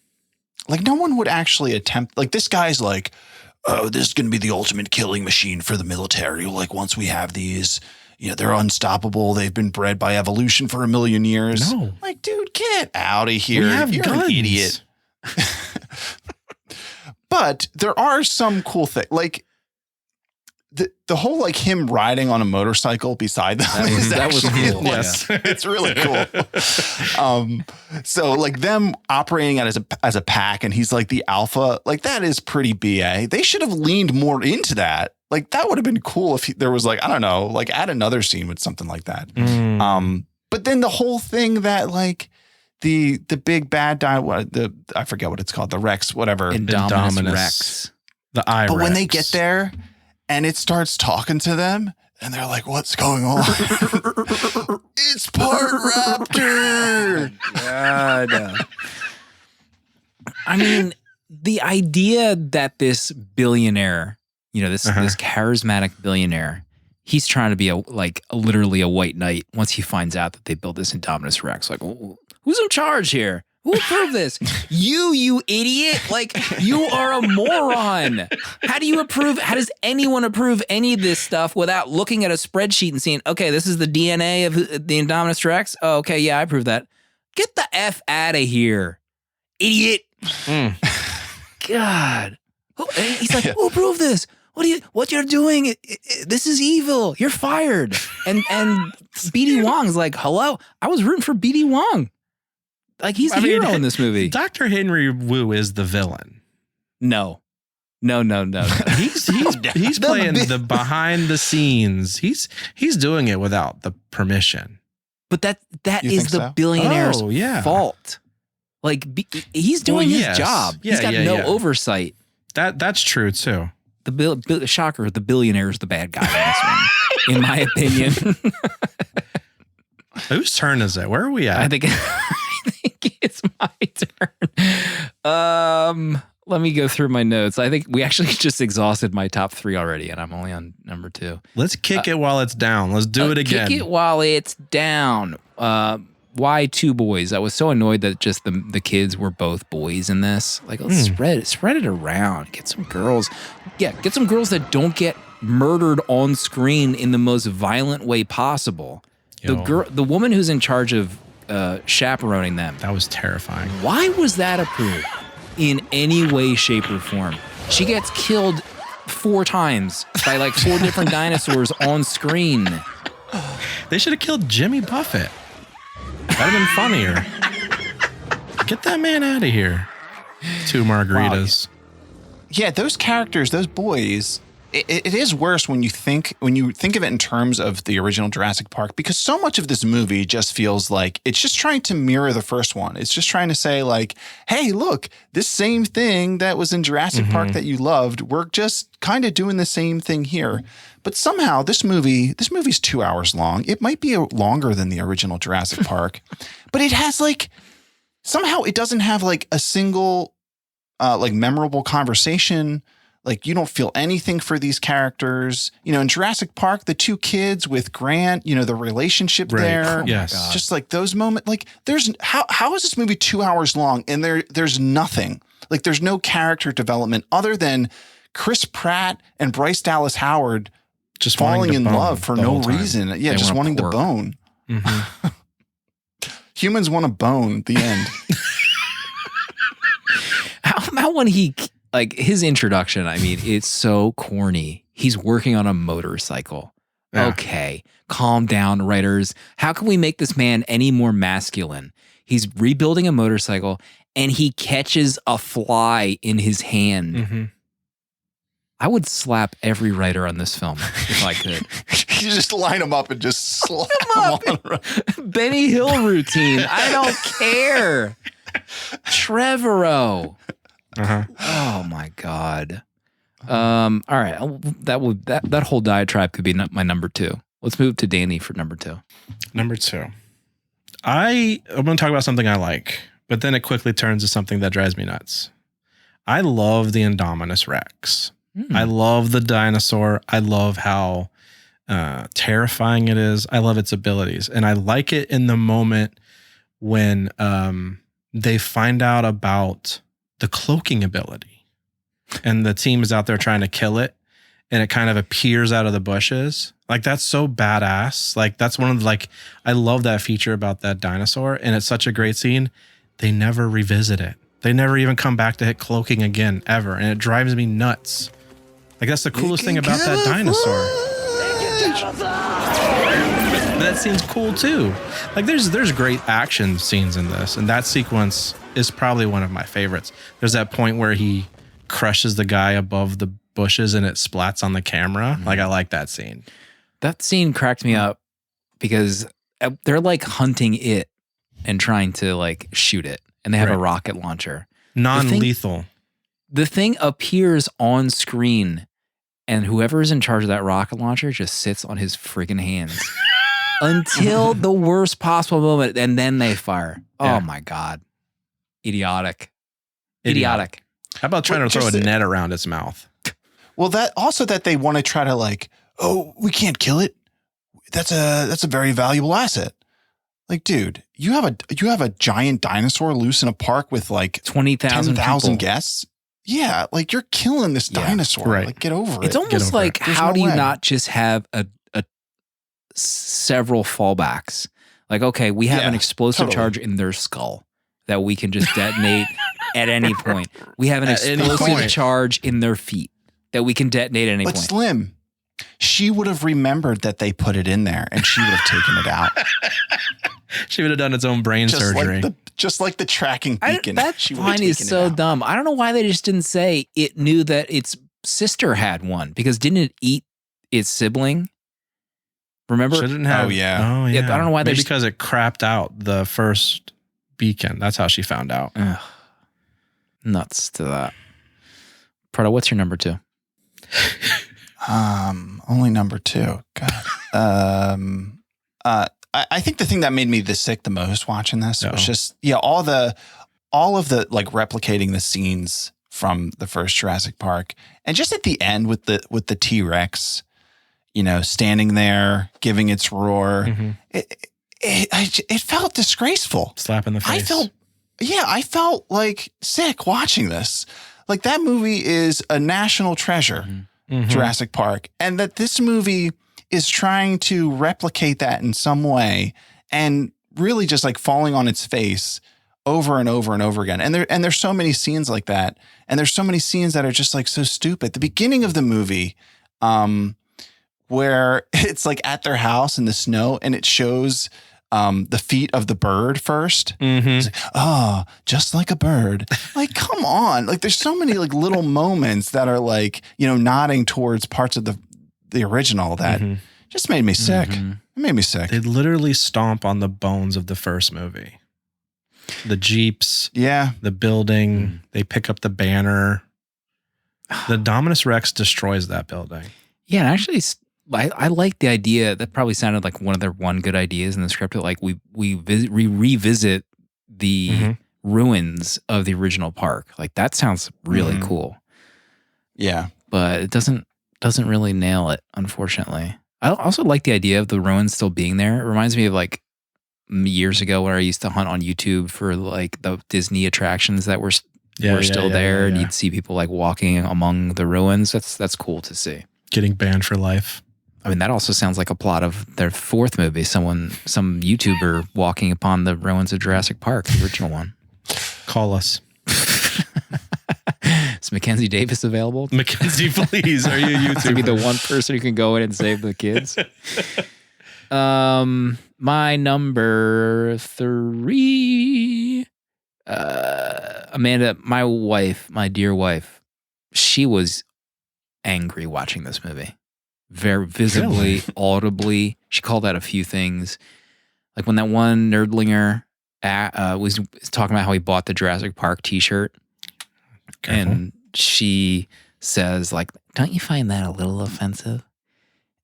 Like no one would actually attempt, like this guy's like, oh, this is going to be the ultimate killing machine for the military. Like once we have these, they're unstoppable. They've been bred by evolution for 1 million years. No. Like, dude, get out of here. We have You're guns. an idiot. But there are some cool things. Like the whole like him riding on a motorcycle beside them. That was cool. Yes. It's really cool. So like them operating as a pack, and he's like the alpha, like that is pretty BA. They should have leaned more into that. Like that would have been cool if there was like, I don't know, like add another scene with something like that. But then the whole thing that like the big bad I forget what it's called, the Rex, whatever. Indominus Rex. The I. But when they get there and it starts talking to them and they're like, what's going on? It's part raptor. God. I mean, the idea that this billionaire, this charismatic billionaire, he's trying to be literally a white knight once he finds out that they built this Indominus Rex. Like, who's in charge here? Who approved this? You idiot. Like, you are a moron. How does anyone approve any of this stuff without looking at a spreadsheet and seeing, okay, this is the DNA of the Indominus Rex? Oh, okay, yeah, I approve that. Get the F out of here, idiot. God. He's like, who approved this? What you're doing? This is evil. You're fired. And BD Wong's like, hello? I was rooting for BD Wong. Like he's the hero in this movie. Dr. Henry Wu is the villain. No. He's playing the behind the scenes. He's doing it without the permission. But that is the billionaire's fault. Like he's doing his job. He's got no oversight. That's true too. Shocker, the billionaire is the bad guy in this one, in my opinion. Whose turn is it? Where are we at? I think it's my turn. Let me go through my notes. I think we actually just exhausted my top 3 already, and I'm only on number 2. Let's kick it while it's down. Let's do it again. Kick it while it's down. Why 2 boys? I was so annoyed that just the kids were both boys in this. Like, let's spread it around. Get some girls. Yeah, get some girls that don't get murdered on screen in the most violent way possible. The woman who's in charge of chaperoning them. That was terrifying. Why was that approved in any way, shape, or form? She gets killed 4 times by like 4 different dinosaurs on screen. They should have killed Jimmy Buffett. That'd have been funnier. Get that man out of here. 2 margaritas. Wow. Yeah, those characters, those boys, it is worse when you think of it in terms of the original Jurassic Park, because so much of this movie just feels like it's just trying to mirror the first one. It's just trying to say like, hey, look, this same thing that was in Jurassic Park that you loved, we're just kind of doing the same thing here. But somehow this movie's 2 hours long. It might be longer than the original Jurassic Park, but it has like, somehow it doesn't have like a single like memorable conversation. Like you don't feel anything for these characters. In Jurassic Park, the 2 kids with Grant, the relationship there. Yes. Just like those moments, like there's, how is this movie 2 hours long? And there's nothing, like there's no character development other than Chris Pratt and Bryce Dallas Howard just falling in love for no reason. Yeah. Just wanting the bone. Mm-hmm. Humans want a bone, the end. How about when his introduction, I mean, it's so corny. He's working on a motorcycle. Yeah. Okay, calm down, writers. How can we make this man any more masculine? He's rebuilding a motorcycle and he catches a fly in his hand. Mm-hmm. I would slap every writer on this film if I could. You just line them up and just slap them up. Benny Hill routine. I don't care. Trevorrow. Oh my God. All right. That whole diatribe could be my number 2. Let's move to Danny for number 2. Number 2. I'm going to talk about something I like, but then it quickly turns to something that drives me nuts. I love the Indominus Rex. I love the dinosaur. I love how terrifying it is. I love its abilities. And I like it in the moment when they find out about the cloaking ability, and the team is out there trying to kill it, and it kind of appears out of the bushes. Like, that's so badass. Like, that's one of the, like, I love that feature about that dinosaur, and it's such a great scene. They never revisit it. They never even come back to hit cloaking again, ever. And it drives me nuts. Like, that's the coolest thing about that dinosaur. But that scene's cool too. Like, there's great action scenes in this, and that sequence is probably one of my favorites. There's that point where he crushes the guy above the bushes and it splats on the camera. Like, I like that scene. That scene cracked me up because they're like hunting it and trying to like shoot it, and they have a rocket launcher. Non-lethal. The thing appears on screen, and whoever is in charge of that rocket launcher just sits on his friggin' hands until the worst possible moment, and then they fire. Oh my God. Idiotic. How about trying to throw a net around its mouth? Well, that they want to try to like, oh, we can't kill it. That's a very valuable asset. Like, dude, you have a giant dinosaur loose in a park with like 10,000 guests. Yeah, like, you're killing this dinosaur. Right. Like, get over it. It's almost like, how do you not just have a several fallbacks? Like, okay, we have an explosive charge in their skull that we can just detonate at any point. We have an explosive charge in their feet that we can detonate at any point. But Slim, she would have remembered that they put it in there, and she would have taken it out. She would have done its own brain surgery. Just like the tracking beacon. That line is so dumb. I don't know why they just didn't say it knew that its sister had one, because didn't it eat its sibling? Remember? Shouldn't have. Oh, yeah. Oh, yeah. I don't know why Maybe because it crapped out the first beacon. That's how she found out. Ugh. Nuts to that. Prado, what's your number 2? Only number 2. God. I think the thing that made me this sick the most watching this was just all of the like replicating the scenes from the first Jurassic Park, and just at the end with the T-Rex, standing there giving its roar. Mm-hmm. It felt disgraceful. Slap in the face. I felt like sick watching this. Like, that movie is a national treasure, Jurassic Park, and that this movie is trying to replicate that in some way, and really just like falling on its face over and over and over again. And there's so many scenes like that, and there's so many scenes that are just like so stupid. The beginning of the movie, where it's like at their house in the snow, and it shows the feet of the bird first. It's like, just like a bird. Like, come on. Like, there's so many like little moments that are like, nodding towards parts of the original that just made me sick. It made me sick. They literally stomp on the bones of the first movie. The Jeeps. Yeah. The building. They pick up the banner. The Dominus Rex destroys that building. Yeah, and actually, I like the idea. That probably sounded like one of their good ideas in the script. Like, we revisit the ruins of the original park. Like, that sounds really cool. Yeah. But it doesn't really nail it, unfortunately. I also like the idea of the ruins still being there. It reminds me of like years ago when I used to hunt on YouTube for like the Disney attractions that were still there, and you'd see people like walking among the ruins. That's cool to see. Getting banned for life. I mean, that also sounds like a plot of their 4th movie. Some YouTuber walking upon the ruins of Jurassic Park, the original one. Call us. Is Mackenzie Davis available? Mackenzie, please. Are you a YouTuber? To be the one person who can go in and save the kids. My number 3, Amanda, my wife, my dear wife, she was angry watching this movie. Very visibly, audibly. She called out a few things. Like when that one nerdlinger was talking about how he bought the Jurassic Park t-shirt. Careful. And she says, like, don't you find that a little offensive?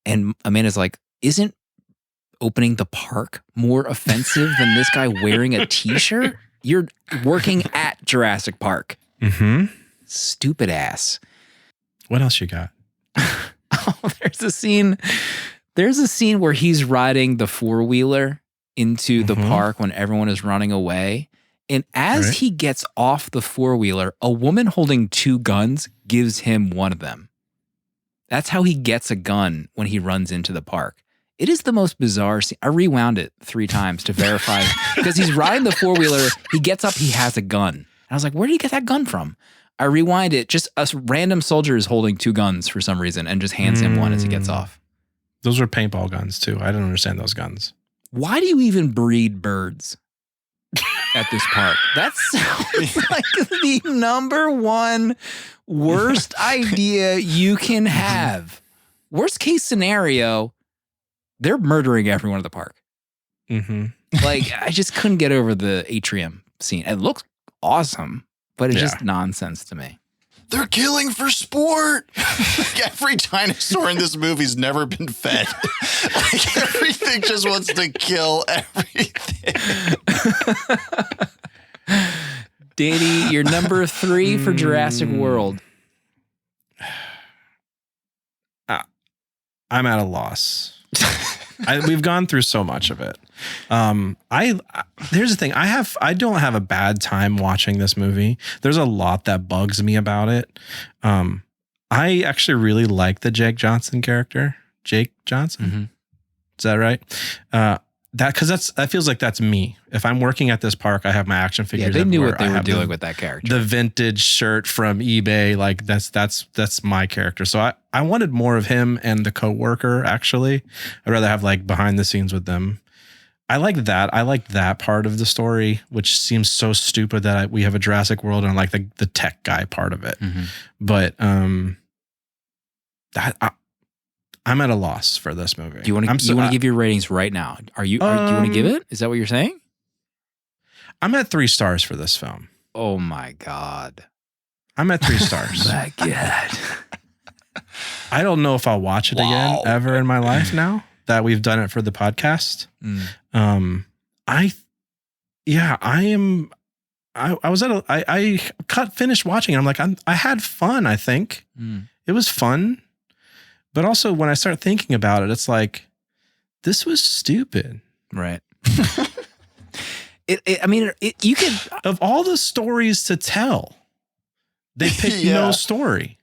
And Amanda's like, isn't opening the park more offensive than this guy wearing a t-shirt? You're working at Jurassic Park. Stupid ass. What else you got? Oh, there's a scene where he's riding the 4-wheeler into the park when everyone is running away. And as he gets off the four-wheeler, a woman holding 2 guns gives him one of them. That's how he gets a gun when he runs into the park. It is the most bizarre scene. I rewound it 3 times to verify because he's riding the four-wheeler. He gets up, he has a gun. And I was like, where did he get that gun from? I rewind it. Just a random soldier is holding 2 guns for some reason and just hands him one as he gets off. Those were paintball guns too. I don't understand those guns. Why do you even breed birds at this park? That sounds like the number one worst idea you can have. Worst case scenario, they're murdering everyone at the park. Like, I just couldn't get over the atrium scene. It looks awesome, but it's just nonsense to me. They're killing for sport. Like every dinosaur in this movie's never been fed. Like everything just wants to kill everything. Danny, you're number 3 for Jurassic World. I'm at a loss. We've gone through so much of it. Here's the thing. I don't have a bad time watching this movie. There's a lot that bugs me about it. I actually really like the Jake Johnson character. Jake Johnson. Is that right? That feels like that's me. If I'm working at this park, I have my action figures. Yeah, they knew what they were doing with that character. The vintage shirt from eBay, like that's my character. So I wanted more of him and the coworker. Actually, I'd rather have like behind the scenes with them. I like that. I like that part of the story, which seems so stupid that we have a Jurassic World and like the tech guy part of it. But I'm at a loss for this movie. Do you want to give your ratings right now? Do you want to give it? Is that what you're saying? I'm at 3 stars for this film. Oh my God. I'm at 3 stars. My God. I don't know if I'll watch it again ever in my life now that we've done it for the podcast. I finished watching it. I'm like, I had fun. I think it was fun. But also when I start thinking about it, it's like, this was stupid. Right. You could, of all the stories to tell, they picked no story.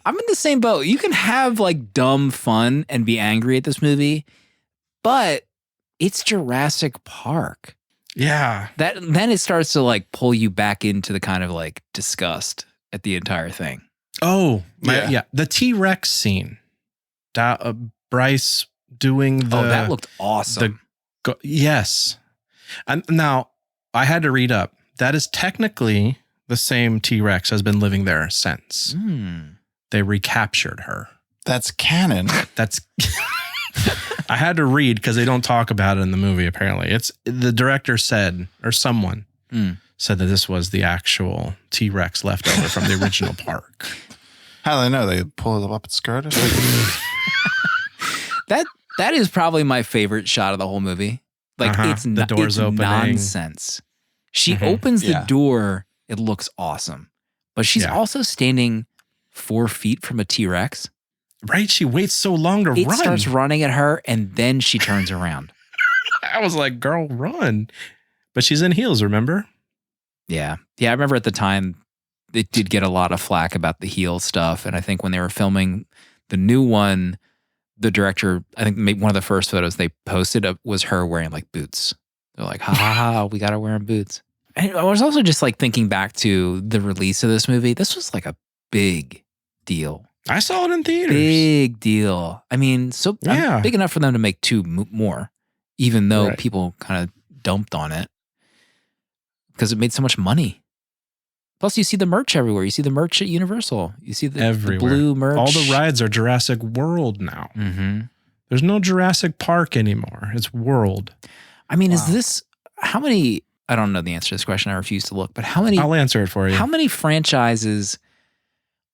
I'm in the same boat. You can have like dumb fun and be angry at this movie, but it's Jurassic Park. Yeah. Then it starts to like pull you back into the kind of like disgust at the entire thing. Oh, the T-Rex scene. Bryce doing that looked awesome. Yes. And now I had to read up. That is technically the same T-Rex has been living there since. They recaptured her. That's canon. That's I had to read because they don't talk about it in the movie. Apparently, it's the director said, or someone said that this was the actual T-Rex left over from the original park. How do they know? They pull it up and skirt it? That is probably my favorite shot of the whole movie. Like it's the doors opening. Nonsense. She opens the door. It looks awesome, but she's also standing 4 feet from a T-Rex. Right? She waits so long to run. It starts running at her, and then she turns around. I was like, girl, run. But she's in heels, remember? Yeah. Yeah, I remember at the time, it did get a lot of flack about the heel stuff. And I think when they were filming the new one, the director, I think maybe one of the first photos they posted was her wearing like boots. They're like, ha ha ha, we got her wearing boots. And I was also just like thinking back to the release of this movie. This was like a big deal. I saw it in theaters. Big deal. I mean, big enough for them to make 2 more, even though people kind of dumped on it because it made so much money. Plus, you see the merch everywhere. You see the merch at Universal. You see the blue merch. All the rides are Jurassic World now. There's no Jurassic Park anymore. It's World. I mean, is this, how many, I don't know the answer to this question. I refuse to look, but how many? I'll answer it for you. How many franchises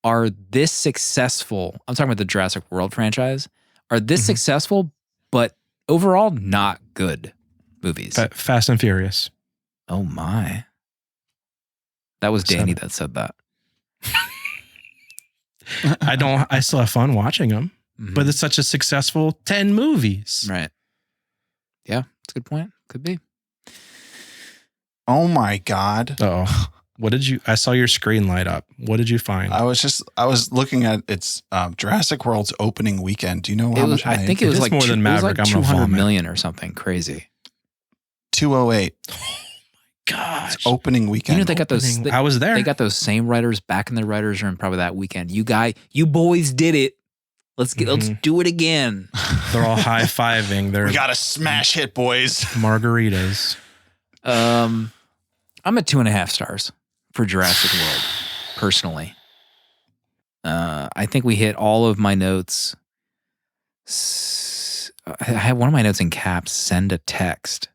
are this successful? I'm talking about the Jurassic World franchise. Are this successful, but overall not good movies? Fast and Furious. Oh my. That was Danny that said that. I still have fun watching them, but it's such a successful 10 movies. Right. Yeah, it's a good point. Could be. Oh my God. Oh, what did you? I saw your screen light up. What did you find? I was looking at its Jurassic World's opening weekend. Do you know how much? I think it was like more than Maverick. It was like I'm gonna 200 vomit. million or something crazy. 208. Gosh. It's opening weekend. You know they got those. I was there. They got those same writers back in the writers' room probably that weekend. You boys did it. Let's do it again. They're all high fiving. We got a smash hit, boys. Margaritas. I'm at 2.5 stars for Jurassic World, personally. I think we hit all of my notes. I have one of my notes in caps. Send a text.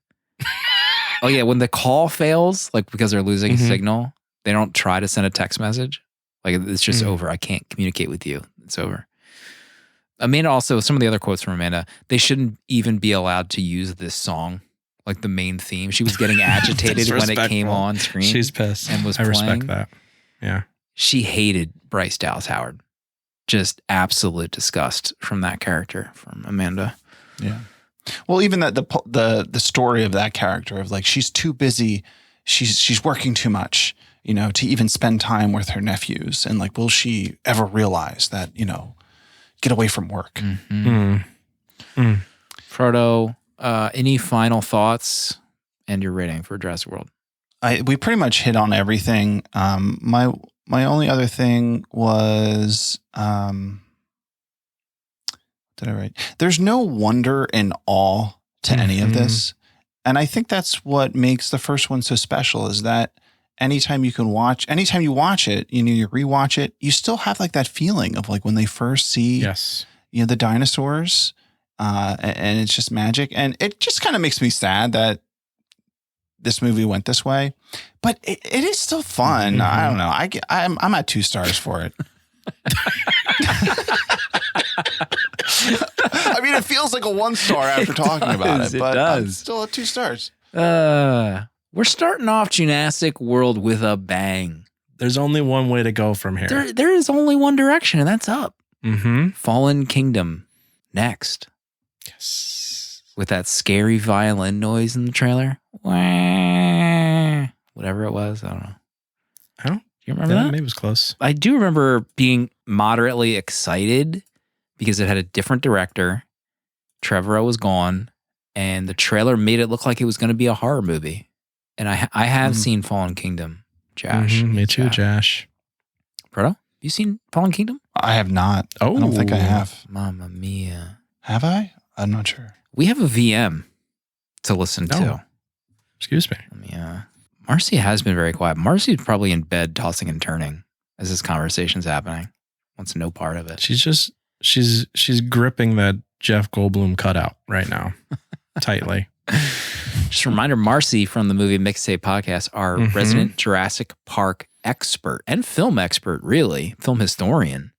Oh yeah, when the call fails, like because they're losing a signal, they don't try to send a text message. Like it's just over. I can't communicate with you. It's over. Amanda also, some of the other quotes from Amanda, they shouldn't even be allowed to use this song, like the main theme. She was getting agitated when it came on screen. She's pissed. And was I playing. respect that. Yeah. She hated Bryce Dallas Howard. Just absolute disgust from that character, from Amanda. Yeah. Well, even that the story of that character of like she's too busy, she's working too much, you know, to even spend time with her nephews, and like will she ever realize that, you know, get away from work? Frodo, any final thoughts and your rating for Jurassic World? We pretty much hit on everything. My only other thing was did I write? There's no wonder and awe to any of this. And I think that's what makes the first one so special is that anytime you watch it, you know, you rewatch it, you still have like that feeling of like when they first see, you know, the dinosaurs, and it's just magic. And it just kind of makes me sad that this movie went this way, but it is still fun. I don't know. I'm at 2 stars for it. I mean, it feels like a 1 star after talking about it, but I'm still at 2 stars. We're starting off Jurassic World with a bang. There's only one way to go from here. There is only one direction, and that's up. Fallen Kingdom next. Yes. With that scary violin noise in the trailer. Whatever it was. I don't know. Do you remember that? Maybe it was close. I do remember being moderately excited because it had a different director. Trevorrow was gone, and the trailer made it look like it was going to be a horror movie. And I have seen Fallen Kingdom, Josh. Me too, Josh. Proto, you seen Fallen Kingdom? I have not. Oh, I don't think I have. Mamma mia. Have I? I'm not sure. We have a VM to listen to. Excuse me. Marcy has been very quiet. Marcy's probably in bed tossing and turning as this conversation's happening. Wants no part of it. She's gripping that Jeff Goldblum cutout right now tightly. Just a reminder, Marcy from the Movie Mixtape Podcast, our resident Jurassic Park expert and film expert, really, film historian.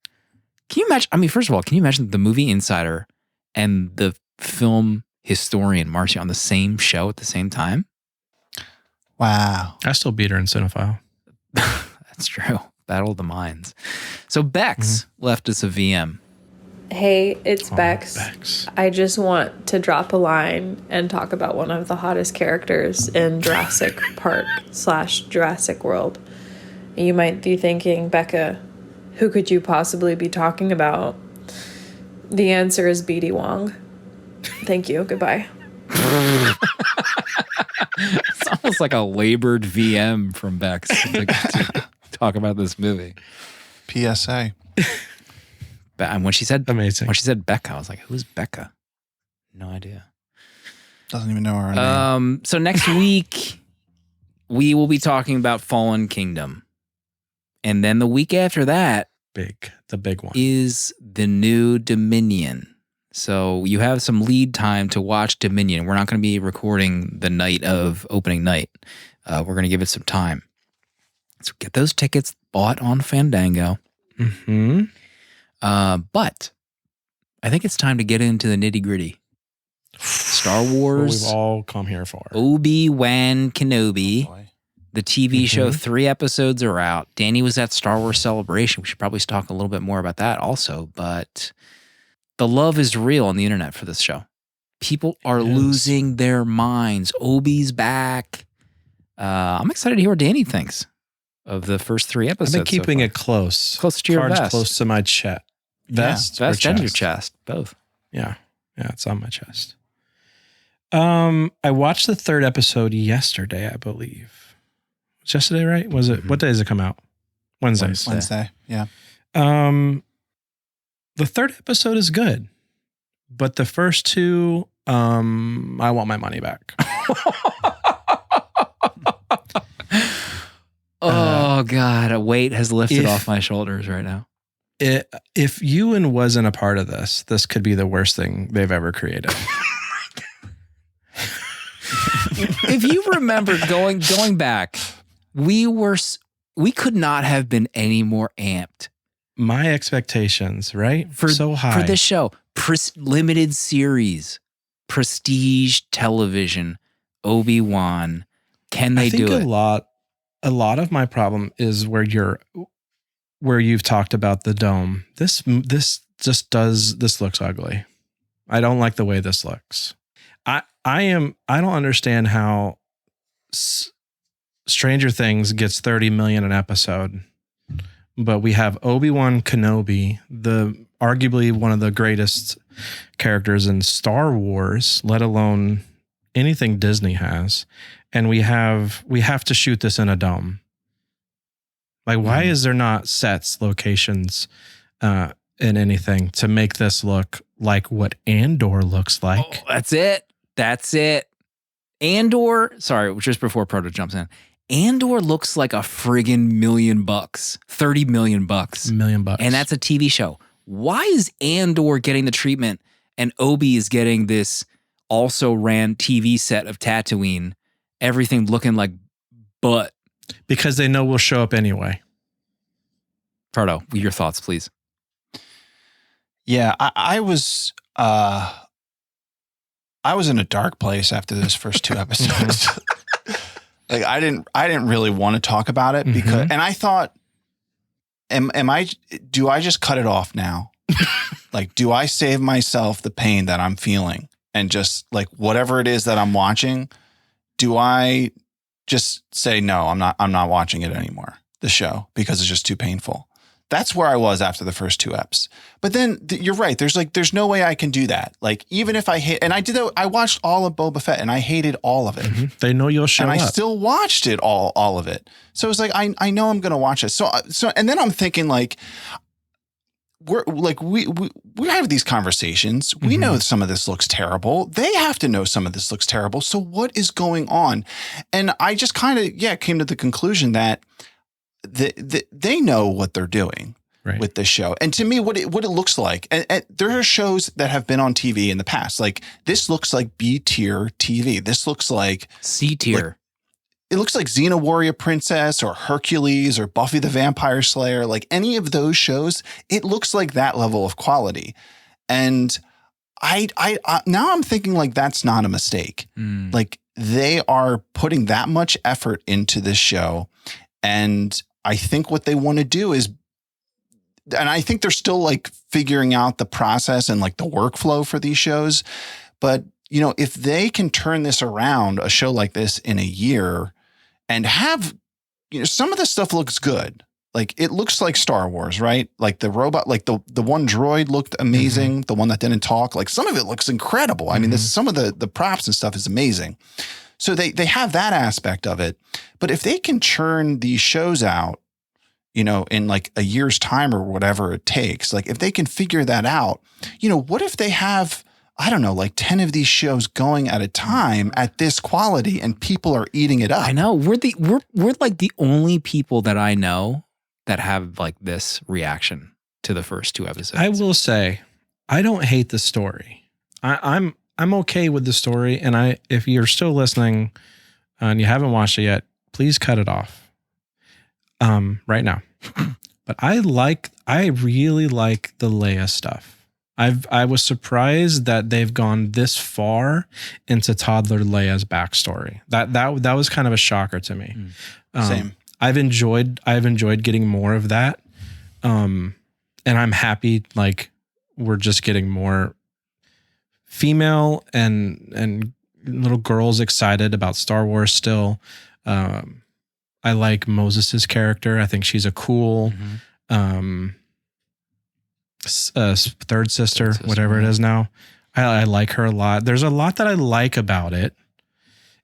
Can you imagine? I mean, first of all, can you imagine the movie insider and the film historian, Marcy, on the same show at the same time? Wow. I still beat her in Cinephile. That's true. Battle of the Minds. So Bex left us a VM. Hey, it's Bex. Bex. I just want to drop a line and talk about one of the hottest characters in Jurassic Park / Jurassic World. You might be thinking, Becca, who could you possibly be talking about? The answer is BD Wong. Thank you. Goodbye. It's almost like a labored VM from Bex to talk about this movie. PSA. And when she said amazing, when she said Becca, I was like, "Who's Becca?" No idea. Doesn't even know her name. So next week we will be talking about Fallen Kingdom, and then the week after that, the big one is the new Dominion. So you have some lead time to watch Dominion. We're not going to be recording the night of opening night. We're going to give it some time. So get those tickets bought on Fandango. But I think it's time to get into the nitty gritty. Star Wars. What we've all come here for. Obi Wan Kenobi. The TV show, 3 episodes are out. Danny was at Star Wars Celebration. We should probably talk a little bit more about that also. But the love is real on the internet for this show. People are losing their minds. Obi's back. I'm excited to hear what Danny thinks of the first 3 episodes. I've been keeping it close. Close to your Cards vest. close to my chest. Vest and your chest. Both. Yeah. Yeah, it's on my chest. I watched the 3rd episode yesterday, I believe. Was yesterday, right? Was it? What day does it come out? Wednesday. Yeah. The 3rd episode is good, but the first 2, I want my money back. Oh God, a weight has lifted off my shoulders right now. If Ewan wasn't a part of this could be the worst thing they've ever created. If you remember going back, we could not have been any more amped. My expectations, right? So high. For this show. Limited series, prestige television, Obi-Wan. Can they do it? A lot of my problem is where you've talked about the dome. This looks ugly. I don't like the way this looks. I don't understand how Stranger Things gets 30 million an episode, but we have Obi Wan Kenobi, arguably one of the greatest characters in Star Wars, let alone anything Disney has, and we have to shoot this in a dome. Like, why is there not sets, locations, in anything to make this look like what Andor looks like? Oh, that's it. Andor, sorry, just before Proto jumps in. Andor looks like a friggin' $1 million, $30 million. $1 million. And that's a TV show. Why is Andor getting the treatment and Obi is getting this also ran TV set of Tatooine, everything looking like butt? Because they know we'll show up anyway. Proto, your thoughts, please. Yeah, I was in a dark place after those first 2 episodes. Like I didn't really want to talk about it because, and I thought, do I just cut it off now? Like, do I save myself the pain that I'm feeling and just like whatever it is that I'm watching, do I just say, no, I'm not watching it anymore, the show, because it's just too painful. That's where I was after the first 2 eps. But then you're right. There's no way I can do that. Like, even if I hate, and I did that, I watched all of Boba Fett and I hated all of it. They know you'll show up. And I still watched it, all of it. So it's like, I know I'm going to watch it. So, and then I'm thinking like, we have these conversations. We know some of this looks terrible. They have to know some of this looks terrible. So what is going on? And I just kind of, came to the conclusion that they know what they're doing with this show. And to me, what it looks like, and there are shows that have been on TV in the past. Like, this looks like B-tier TV. This looks like C-tier. It looks like Xena Warrior Princess or Hercules or Buffy the Vampire Slayer. Like any of those shows, it looks like that level of quality. And I now I'm thinking like that's not a mistake. Like, they are putting that much effort into this show. And I think what they want to do is, and I think they're still like figuring out the process and like the workflow for these shows. But, you know, if they can turn this around, a show like this in a year, and have, you know, some of this stuff looks good. Like, it looks like Star Wars, right? Like the robot, like the one droid looked amazing. The one that didn't talk, like some of it looks incredible. I mean, some of the props and stuff is amazing. So they have that aspect of it. But if they can churn these shows out, you know, in like a year's time or whatever it takes, like if they can figure that out, you know, what if they have, I don't know, like 10 of these shows going at a time at this quality and people are eating it up? I know. We're like the only people that I know that have like this reaction to the first 2 episodes. I will say, I don't hate the story. I'm okay with the story, and if you're still listening and you haven't watched it yet, please cut it off right now. But I really like the Leia stuff. I was surprised that they've gone this far into toddler Leia's backstory. That was kind of a shocker to me. Same. I've enjoyed getting more of that, and I'm happy like we're just getting more female and little girls excited about Star Wars still. I like Moses's character. I think she's a cool third sister, whatever it is now. I like her a lot. There's a lot that I like about it,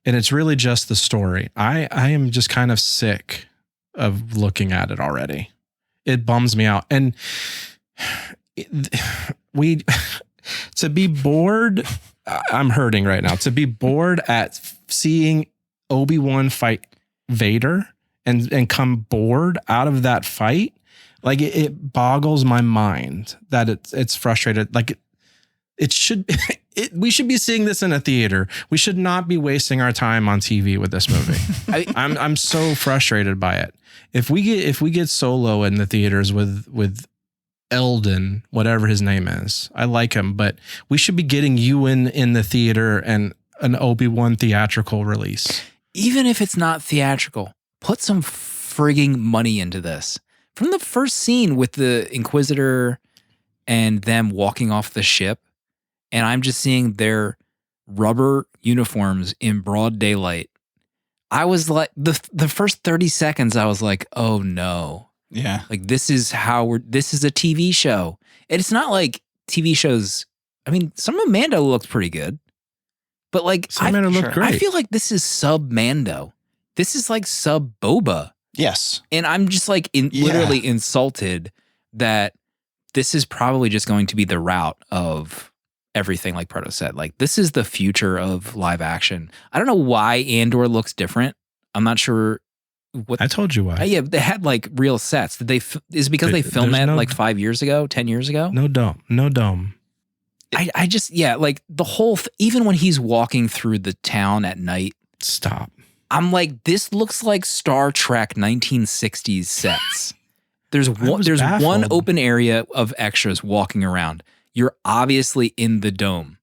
and it's really just the story. I am just kind of sick of looking at it already. It bums me out. And to be bored, I'm hurting right now. To be bored at seeing Obi-Wan fight Vader and come bored out of that fight, like it boggles my mind that it's frustrated. Like it should we should be seeing this in a theater. We should not be wasting our time on TV with this movie. I'm so frustrated by it. If we get Solo in the theaters with Eldon, whatever his name is, I like him, but we should be getting you in the theater and an Obi-Wan theatrical release. Even if it's not theatrical, put some frigging money into this. From the first scene with the Inquisitor and them walking off the ship, and I'm just seeing their rubber uniforms in broad daylight, I was like, the first 30 seconds, I was like, oh no. Yeah. Like, this is a TV show. And it's not like TV shows, I mean, some of Mando looked pretty good. But like, Mando looked great. I feel like this is sub Mando. This is like sub Boba. Yes. And I'm just like literally insulted that this is probably just going to be the route of everything, like Proto said. Like, this is the future of live action. I don't know why Andor looks different. I'm not sure what. I told you why. Yeah, they had like real sets. Did they? Is it because they filmed that like 5 years ago, 10 years ago? No dome. I just, like the whole, even when he's walking through the town at night. Stop. I'm like, this looks like Star Trek 1960s sets. There's one open area of extras walking around. You're obviously in the dome.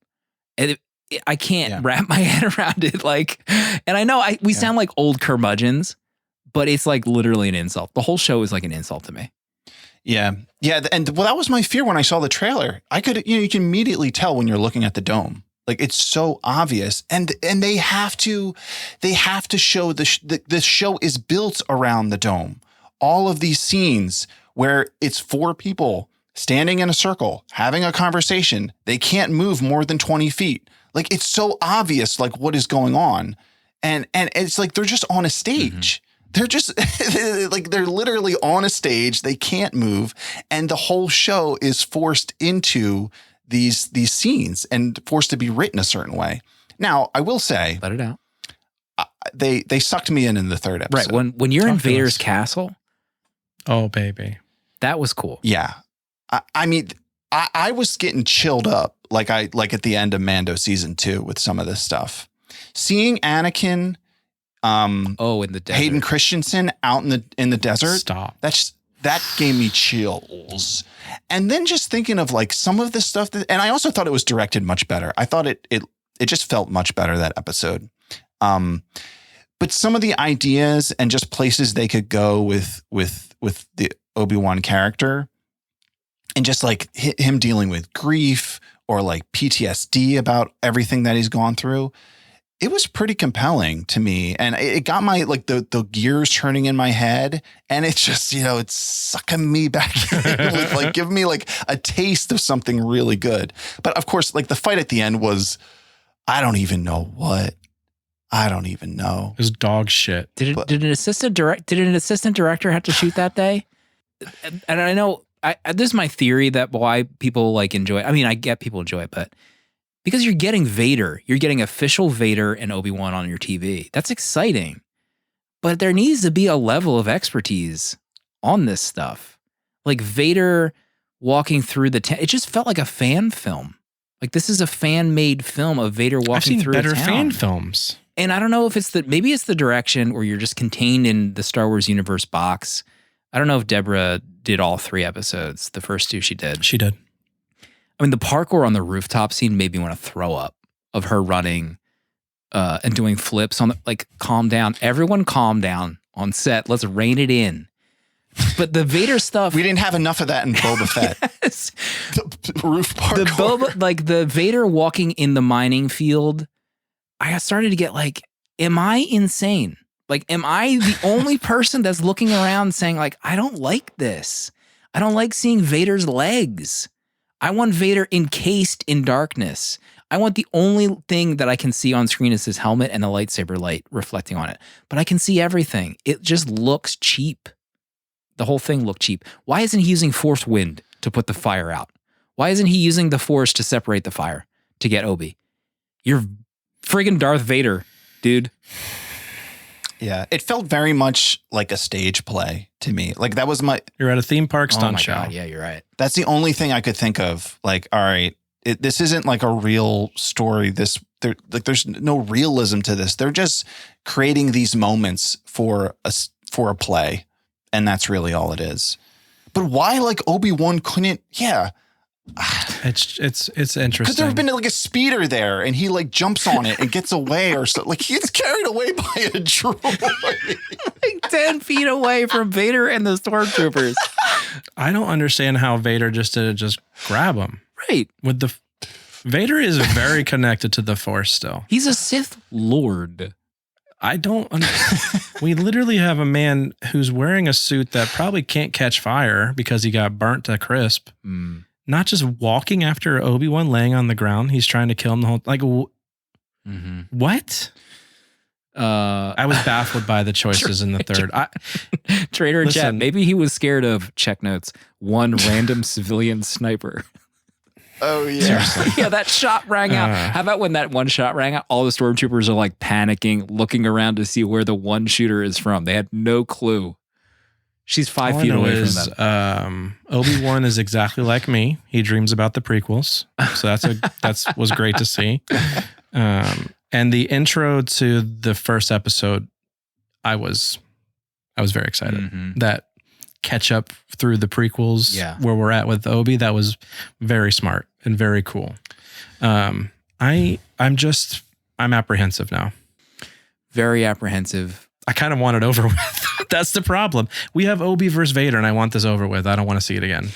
And I can't wrap my head around it. Like, and I know we sound like old curmudgeons, but it's like literally an insult. The whole show is like an insult to me. Yeah. Yeah. And well, that was my fear when I saw the trailer. I could, you can immediately tell when you're looking at the dome. Like, it's so obvious. And they have to show the show is built around the dome. All of these scenes where it's 4 people standing in a circle, having a conversation. They can't move more than 20 feet. Like, it's so obvious, like, what is going on. And it's like, they're just on a stage. They're just like, they're literally on a stage. They can't move. And the whole show is forced into these scenes and forced to be written a certain way. Now, I will say, let it out. They sucked me in the third episode. Right. When you're in Vader's castle. Oh, baby. That was cool. Yeah. I mean, I was getting chilled up like at the end of Mando season 2 with some of this stuff. Seeing Anakin, in the desert. Hayden Christensen out in the desert. Stop. That gave me chills. And then just thinking of like some of this stuff and I also thought it was directed much better. I thought it just felt much better, that episode. But some of the ideas and just places they could go with the Obi-Wan character, and just like him dealing with grief or like PTSD about everything that he's gone through, it was pretty compelling to me. And it got my, like the gears turning in my head, and it's just, it's sucking me back in with like, giving me like a taste of something really good. But of course, like the fight at the end was, I don't even know. It was dog shit. Did an assistant director have to shoot that day? And I know this is my theory that why people like enjoy it. I mean, I get people enjoy it, but because you're getting Vader, you're getting official Vader and Obi-Wan on your TV. That's exciting. But there needs to be a level of expertise on this stuff. Like Vader walking through it just felt like a fan film. Like, this is a fan-made film of Vader walking through a town. I've seen better fan films. And I don't know if maybe it's the direction where you're just contained in the Star Wars universe box. I don't know if Deborah did all 3 episodes. The first 2 she did. She did. I mean, the parkour on the rooftop scene made me want to throw up, of her running and doing flips on calm down. Everyone calm down on set. Let's rein it in. But the Vader stuff, we didn't have enough of that in Boba Fett. yes. The roof parkour. The Vader walking in the mining field, I started to get like, am I insane? Like, am I the only person that's looking around saying like, I don't like this. I don't like seeing Vader's legs. I want Vader encased in darkness. I want the only thing that I can see on screen is his helmet and the lightsaber light reflecting on it. But I can see everything. It just looks cheap. The whole thing looked cheap. Why isn't he using force wind to put the fire out? Why isn't he using the force to separate the fire to get Obi? You're friggin' Darth Vader, dude. Yeah, it felt very much like a stage play to me. Like that was You're at a theme park stunt show. God, yeah, you're right. That's the only thing I could think of. Like, all right, this isn't like a real story. There's no realism to this. They're just creating these moments for a play, and that's really all it is. But why, like Obi-Wan couldn't? Yeah. It's interesting. Could there have been like a speeder there and he like jumps on it and gets away or so? Like he gets carried away by a droid. Like 10 feet away from Vader and the stormtroopers. I don't understand how Vader just didn't just grab him. Right. Vader is very connected to the Force still. He's a Sith Lord. We literally have a man who's wearing a suit that probably can't catch fire because he got burnt to crisp. Mm. Not just walking after Obi-Wan laying on the ground. He's trying to kill him the whole like. What? I was baffled by the choices in the third. Trader in chat. Maybe he was scared of, check notes, one random civilian sniper. Oh yeah. Yeah, that shot rang out. How about when that one shot rang out, all the stormtroopers are like panicking, looking around to see where the one shooter is from. They had no clue. She's 5 feet away from them. Obi-Wan is exactly like me. He dreams about the prequels. So that was great to see. And the intro to the first episode, I was very excited. Mm-hmm. That catch up through the prequels where we're at with Obi, that was very smart and very cool. I'm apprehensive now. Very apprehensive. I kind of want it over with. That's the problem. We have Obi versus Vader, and I want this over with. I don't want to see it again.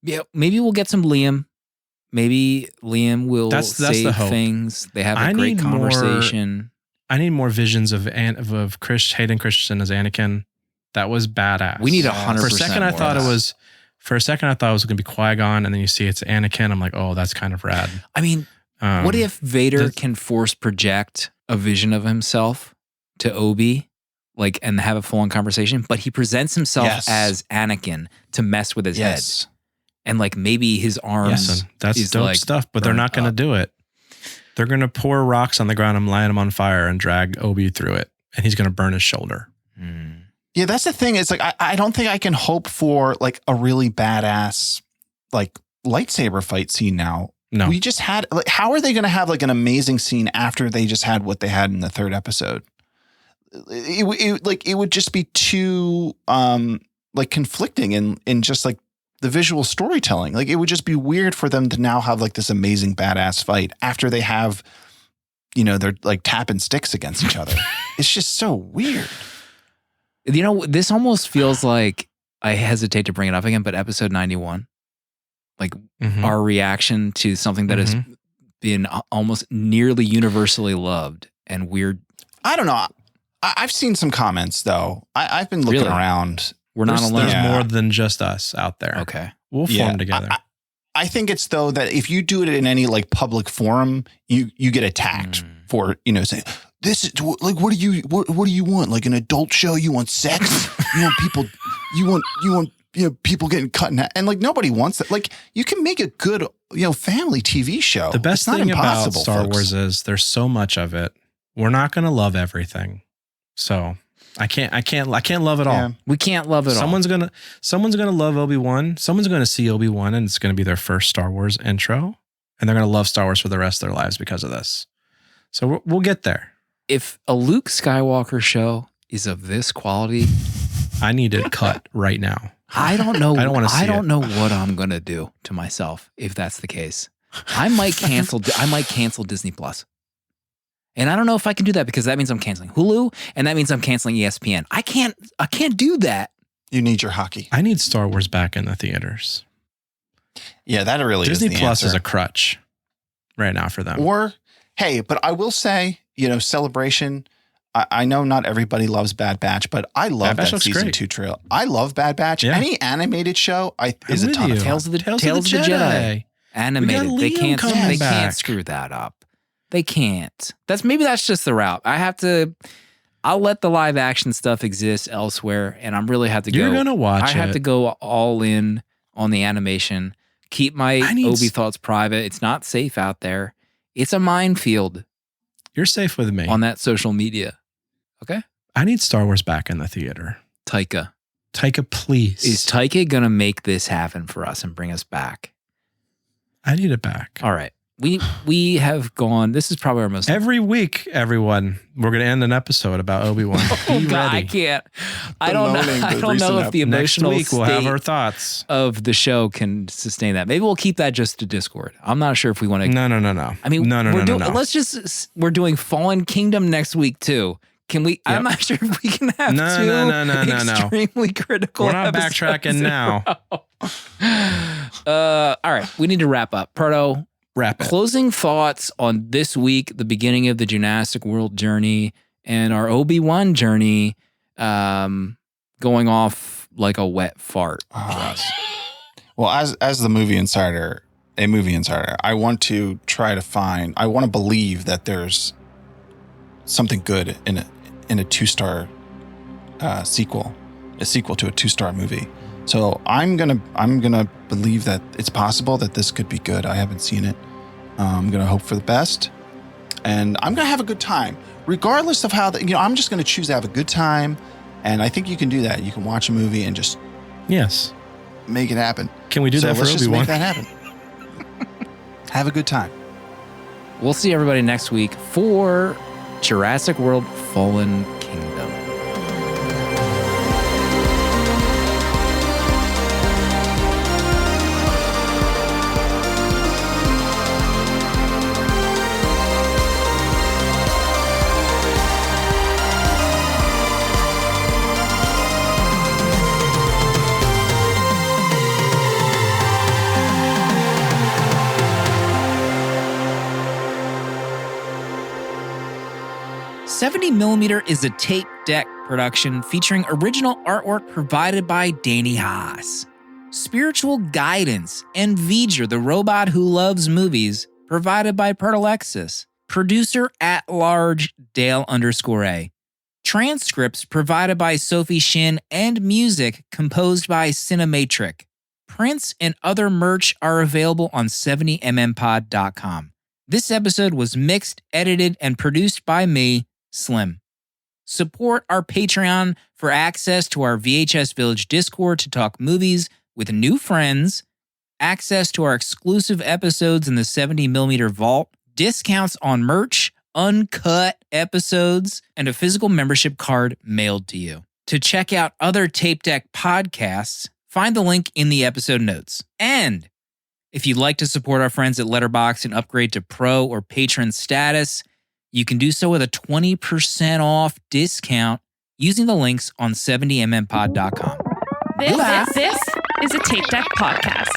Yeah, maybe we'll get some Liam. Maybe Liam will save the hope. Things. They have a great conversation. I need more visions of Hayden Christensen as Anakin. That was badass. We need 100%. For a second, I thought it was going to be Qui-Gon, and then you see it's Anakin. I'm like, oh, that's kind of rad. I mean, what if Vader can force project a vision of himself to Obi? Like, and have a full-on conversation, but he presents himself as Anakin to mess with his head. And like maybe his arms. Listen, that's dope stuff, but they're not going to do it. They're going to pour rocks on the ground and light him on fire and drag Obi through it. And he's going to burn his shoulder. Mm. Yeah, that's the thing. It's like, I don't think I can hope for like a really badass like lightsaber fight scene now. No. We just had, like, how are they going to have like an amazing scene after they just had what they had in the third episode? It would just be too like conflicting in just like the visual storytelling. Like it would just be weird for them to now have like this amazing badass fight after they have, they're like tapping sticks against each other. It's just so weird. This almost feels like, I hesitate to bring it up again, but episode 91, like our reaction to something that has been almost nearly universally loved and weird. I don't know. I've seen some comments though. I've been looking around. We're not alone. There's more than just us out there. Okay. We'll form together. I think it's though that if you do it in any like public forum, you get attacked for, saying this is like, what do you want? Like an adult show? You want sex? You want people, you want people getting cut in half. And like, nobody wants that. Like you can make a good, family TV show. The best thing about Star Wars is there's so much of it. We're not going to love everything. So I can't love it all. Yeah. We can't love it all. Someone's gonna love Obi-Wan. Someone's gonna see Obi-Wan and it's gonna be their first Star Wars intro. And they're gonna love Star Wars for the rest of their lives because of this. So we'll get there. If a Luke Skywalker show is of this quality, I need it cut right now. I don't know. I don't want to see I don't know what I'm gonna do to myself if that's the case. I might cancel Disney Plus. And I don't know if I can do that because that means I'm canceling Hulu and that means I'm canceling ESPN. I can't do that. You need your hockey. I need Star Wars back in the theaters. Yeah, that really Disney is the Plus answer. is a crutch right now for them. Or, hey, but I will say, Celebration. I know not everybody loves Bad Batch, but I love that season 2 trail. I love Bad Batch. Yeah. Any animated show is a ton of fun. Tales of the Jedi. Animated. They can't screw that up. They can't. That's just the route. I'll let the live action stuff exist elsewhere, and I'm really have to go. You're gonna watch I have to go all in on the animation. Keep my Obi thoughts private. It's not safe out there. It's a minefield. You're safe with me on that social media. Okay. I need Star Wars back in the theater. Taika, please. Is Taika gonna make this happen for us and bring us back? I need it back. All right. We have gone. This is probably our most. Every week, everyone, we're going to end an episode about Obi-Wan. God, I can't. I don't know if the emotional next week we'll have our thoughts of the show can sustain that. Maybe we'll keep that just to Discord. I'm not sure if we want to. No. I mean, no. Let's just. We're doing Fallen Kingdom next week too. Can we? Yep. I'm not sure if we can have two extremely critical. We're not backtracking now. All right, we need to wrap up. Proto. Wrap it. Closing thoughts on this week, the beginning of the Jurassic World journey and our Obi-Wan journey, going off like a wet fart for us. Well, as the movie insider, I want to believe that there's something good in a 2-star sequel, a sequel to a 2-star movie. So I'm gonna believe that it's possible that this could be good. I haven't seen it. I'm gonna hope for the best, and I'm gonna have a good time, regardless of how I'm just gonna choose to have a good time, and I think you can do that. You can watch a movie and just make it happen. Can we do that for Obi-Wan? Just make that happen. Have a good time. We'll see everybody next week for Jurassic World: Fallen Kingdom. $70mm is a tape deck production featuring original artwork provided by Danny Haas. Spiritual guidance and V'ger, the robot who loves movies, provided by Pertalexis. Producer at large Dale_A. Transcripts provided by Sophie Shin and music composed by Cinematric. Prints and other merch are available on 70mmpod.com. This episode was mixed, edited, and produced by me, Slim. Support our Patreon for access to our VHS Village Discord to talk movies with new friends, access to our exclusive episodes in the 70mm vault, discounts on merch, uncut episodes, and a physical membership card mailed to you. To check out other Tape Deck podcasts, find the link in the episode notes. And if you'd like to support our friends at Letterboxd and upgrade to Pro or Patron status, you can do so with a 20% off discount using the links on 70mmpod.com. This is a Tape Deck podcast.